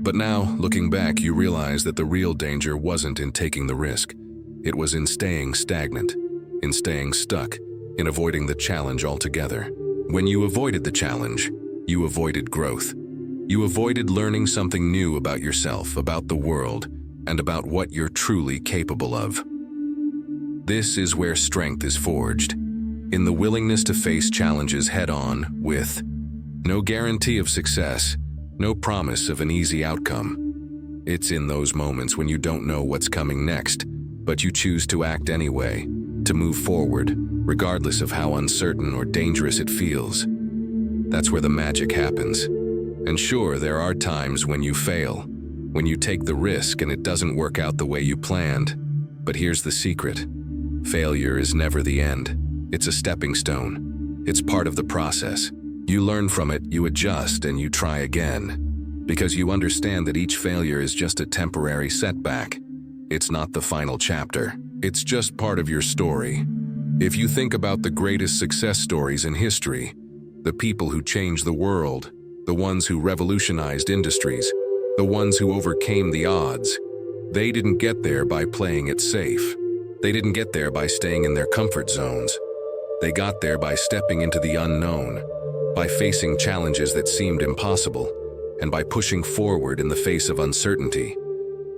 S1: But now, looking back, you realize that the real danger wasn't in taking the risk. It was in staying stagnant, in staying stuck, in avoiding the challenge altogether. When you avoided the challenge, you avoided growth. You avoided learning something new about yourself, about the world, and about what you're truly capable of. This is where strength is forged, in the willingness to face challenges head-on with no guarantee of success, no promise of an easy outcome. It's in those moments when you don't know what's coming next, but you choose to act anyway, to move forward, regardless of how uncertain or dangerous it feels. That's where the magic happens. And sure, there are times when you fail, when you take the risk and it doesn't work out the way you planned. But here's the secret. Failure is never the end. It's a stepping stone. It's part of the process. You learn from it, you adjust, and you try again. Because you understand that each failure is just a temporary setback. It's not the final chapter. It's just part of your story. If you think about the greatest success stories in history, the people who changed the world, the ones who revolutionized industries, the ones who overcame the odds, they didn't get there by playing it safe. They didn't get there by staying in their comfort zones. They got there by stepping into the unknown, by facing challenges that seemed impossible, and by pushing forward in the face of uncertainty.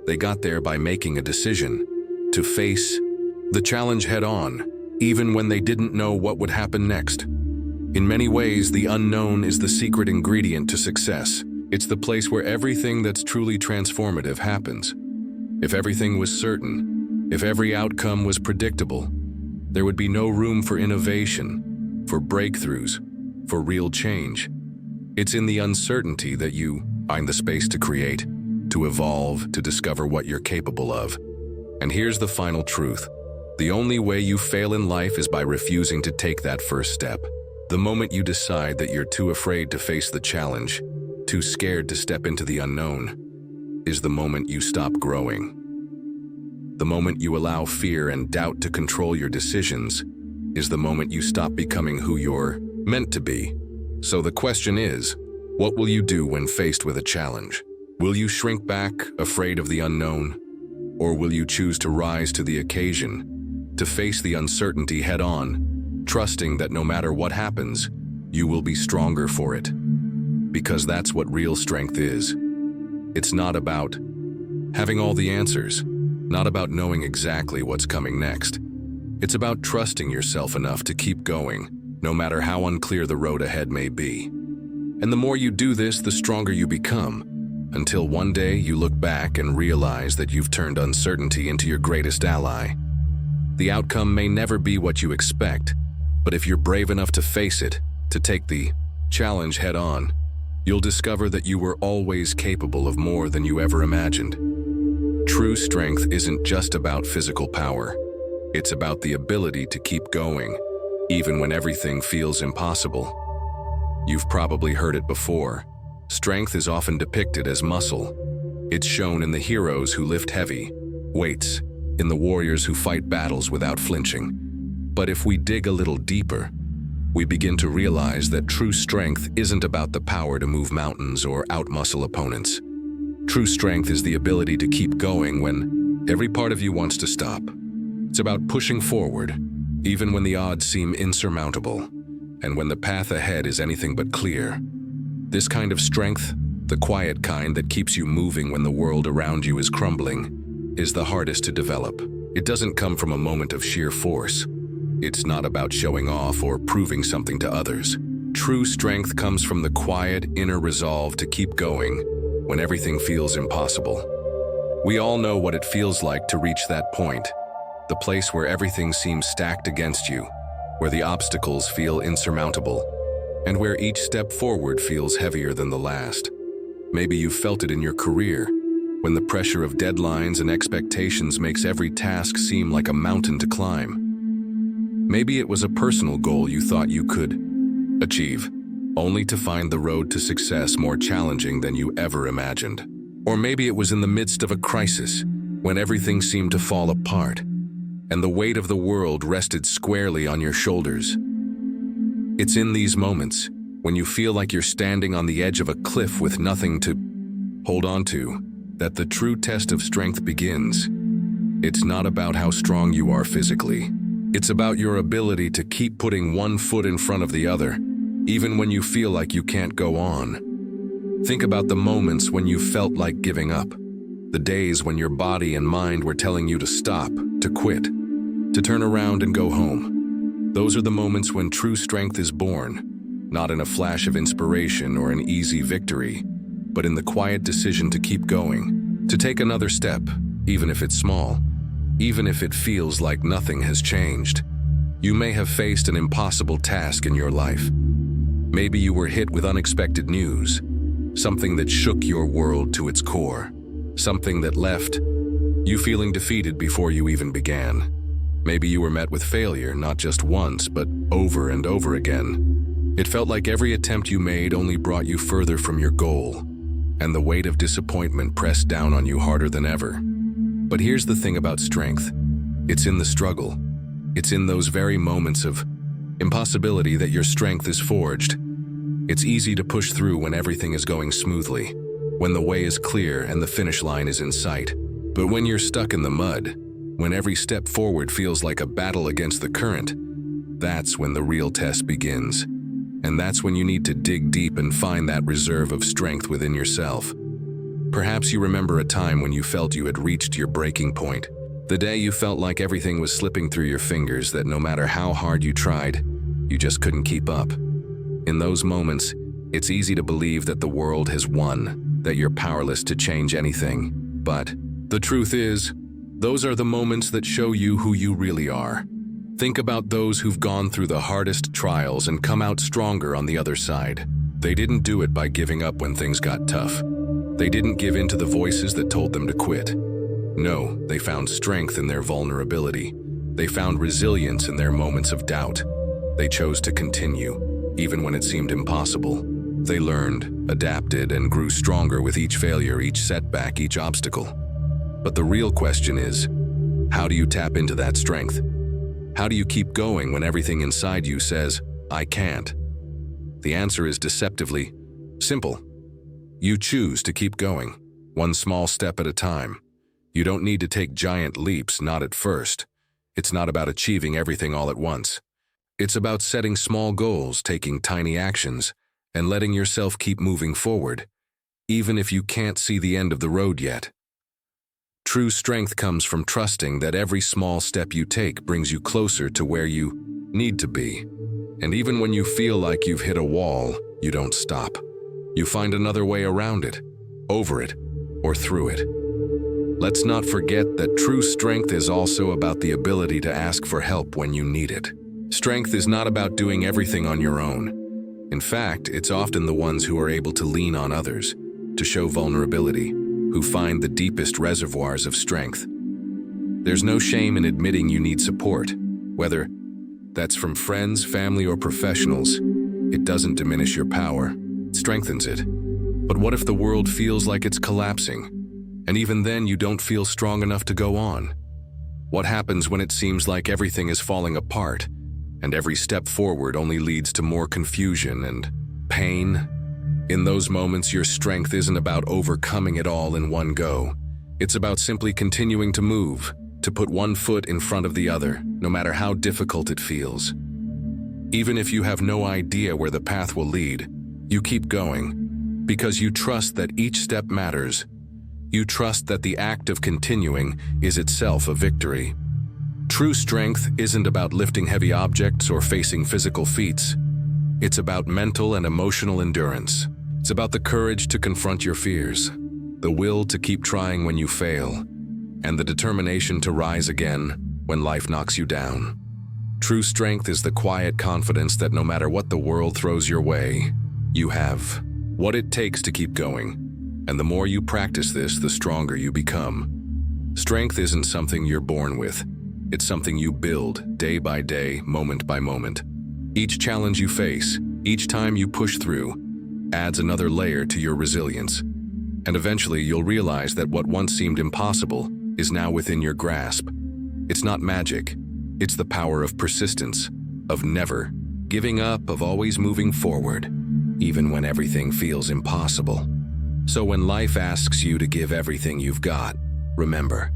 S1: They got there by making a decision to face the challenge head-on, even when they didn't know what would happen next. In many ways, the unknown is the secret ingredient to success. It's the place where everything that's truly transformative happens. If everything was certain, if every outcome was predictable, There would be no room for innovation, for breakthroughs, for real change. It's in the uncertainty that you find the space to create, to evolve, to discover what you're capable of. And here's the final truth. The only way you fail in life is by refusing to take that first step. The moment you decide that you're too afraid to face the challenge, too scared to step into the unknown, is the moment you stop growing. The moment you allow fear and doubt to control your decisions is the moment you stop becoming who you're meant to be. So the question is, what will you do when faced with a challenge? Will you shrink back, afraid of the unknown? Or will you choose to rise to the occasion, to face the uncertainty head-on, trusting that no matter what happens, you will be stronger for it? Because that's what real strength is. It's not about having all the answers, not about knowing exactly what's coming next. It's about trusting yourself enough to keep going, no matter how unclear the road ahead may be. And the more you do this, the stronger you become, until one day you look back and realize that you've turned uncertainty into your greatest ally. The outcome may never be what you expect, but if you're brave enough to face it, to take the challenge head on, you'll discover that you were always capable of more than you ever imagined. True strength isn't just about physical power. It's about the ability to keep going, even when everything feels impossible. You've probably heard it before. Strength is often depicted as muscle. It's shown in the heroes who lift heavy weights, in the warriors who fight battles without flinching. But if we dig a little deeper, we begin to realize that true strength isn't about the power to move mountains or outmuscle opponents. True strength is the ability to keep going when every part of you wants to stop. It's about pushing forward, even when the odds seem insurmountable, and when the path ahead is anything but clear. This kind of strength, the quiet kind that keeps you moving when the world around you is crumbling, is the hardest to develop. It doesn't come from a moment of sheer force. It's not about showing off or proving something to others. True strength comes from the quiet, inner resolve to keep going when everything feels impossible. We all know what it feels like to reach that point, the place where everything seems stacked against you, where the obstacles feel insurmountable, and where each step forward feels heavier than the last. Maybe you've felt it in your career, when the pressure of deadlines and expectations makes every task seem like a mountain to climb. Maybe it was a personal goal you thought you could achieve, only to find the road to success more challenging than you ever imagined. Or maybe it was in the midst of a crisis, when everything seemed to fall apart, and the weight of the world rested squarely on your shoulders. It's in these moments, when you feel like you're standing on the edge of a cliff with nothing to hold on to, that the true test of strength begins. It's not about how strong you are physically. It's about your ability to keep putting one foot in front of the other, even when you feel like you can't go on. Think about the moments when you felt like giving up, the days when your body and mind were telling you to stop, to quit, to turn around and go home. Those are the moments when true strength is born, not in a flash of inspiration or an easy victory, but in the quiet decision to keep going, to take another step, even if it's small, even if it feels like nothing has changed. You may have faced an impossible task in your life. Maybe you were hit with unexpected news, something that shook your world to its core, something that left you feeling defeated before you even began. Maybe you were met with failure, not just once, but over and over again. It felt like every attempt you made only brought you further from your goal, and the weight of disappointment pressed down on you harder than ever. But here's the thing about strength. It's in the struggle. It's in those very moments of impossibility that your strength is forged. It's easy to push through when everything is going smoothly, when the way is clear and the finish line is in sight. But when you're stuck in the mud, when every step forward feels like a battle against the current, that's when the real test begins. And that's when you need to dig deep and find that reserve of strength within yourself. Perhaps you remember a time when you felt you had reached your breaking point. The day you felt like everything was slipping through your fingers, that no matter how hard you tried, you just couldn't keep up. In those moments, it's easy to believe that the world has won, that you're powerless to change anything. But the truth is, those are the moments that show you who you really are. Think about those who've gone through the hardest trials and come out stronger on the other side. They didn't do it by giving up when things got tough. They didn't give in to the voices that told them to quit. No, they found strength in their vulnerability. They found resilience in their moments of doubt. They chose to continue, even when it seemed impossible. They learned, adapted, and grew stronger with each failure, each setback, each obstacle. But the real question is, how do you tap into that strength? How do you keep going when everything inside you says, I can't? The answer is deceptively simple. You choose to keep going, one small step at a time. You don't need to take giant leaps, not at first. It's not about achieving everything all at once. It's about setting small goals, taking tiny actions, and letting yourself keep moving forward, even if you can't see the end of the road yet. True strength comes from trusting that every small step you take brings you closer to where you need to be. And even when you feel like you've hit a wall, you don't stop. You find another way around it, over it, or through it. Let's not forget that true strength is also about the ability to ask for help when you need it. Strength is not about doing everything on your own. In fact, it's often the ones who are able to lean on others, to show vulnerability, who find the deepest reservoirs of strength. There's no shame in admitting you need support, whether that's from friends, family, or professionals. It doesn't diminish your power, it strengthens it. But what if the world feels like it's collapsing, and even then you don't feel strong enough to go on? What happens when it seems like everything is falling apart, and every step forward only leads to more confusion and pain? In those moments, your strength isn't about overcoming it all in one go. It's about simply continuing to move, to put one foot in front of the other, no matter how difficult it feels. Even if you have no idea where the path will lead, you keep going, because you trust that each step matters. You trust that the act of continuing is itself a victory. True strength isn't about lifting heavy objects or facing physical feats. It's about mental and emotional endurance. It's about the courage to confront your fears, the will to keep trying when you fail, and the determination to rise again when life knocks you down. True strength is the quiet confidence that no matter what the world throws your way, you have what it takes to keep going. And the more you practice this, the stronger you become. Strength isn't something you're born with. It's something you build day by day, moment by moment. Each challenge you face, each time you push through, adds another layer to your resilience. And eventually you'll realize that what once seemed impossible is now within your grasp. It's not magic. It's the power of persistence, of never giving up, of always moving forward, even when everything feels impossible. So when life asks you to give everything you've got, remember,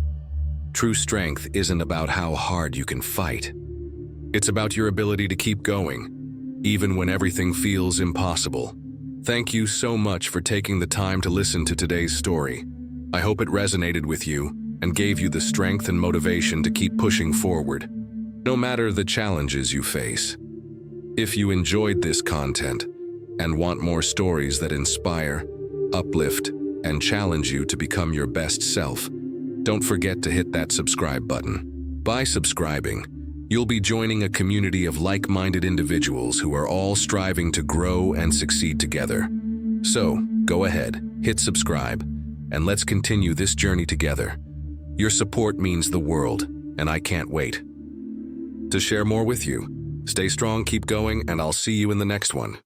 S1: true strength isn't about how hard you can fight. It's about your ability to keep going, even when everything feels impossible. Thank you so much for taking the time to listen to today's story. I hope it resonated with you and gave you the strength and motivation to keep pushing forward, no matter the challenges you face. If you enjoyed this content and want more stories that inspire, uplift, and challenge you to become your best self, don't forget to hit that subscribe button. By subscribing, you'll be joining a community of like-minded individuals who are all striving to grow and succeed together. So, go ahead, hit subscribe, and let's continue this journey together. Your support means the world, and I can't wait to share more with you. Stay strong, keep going, and I'll see you in the next one.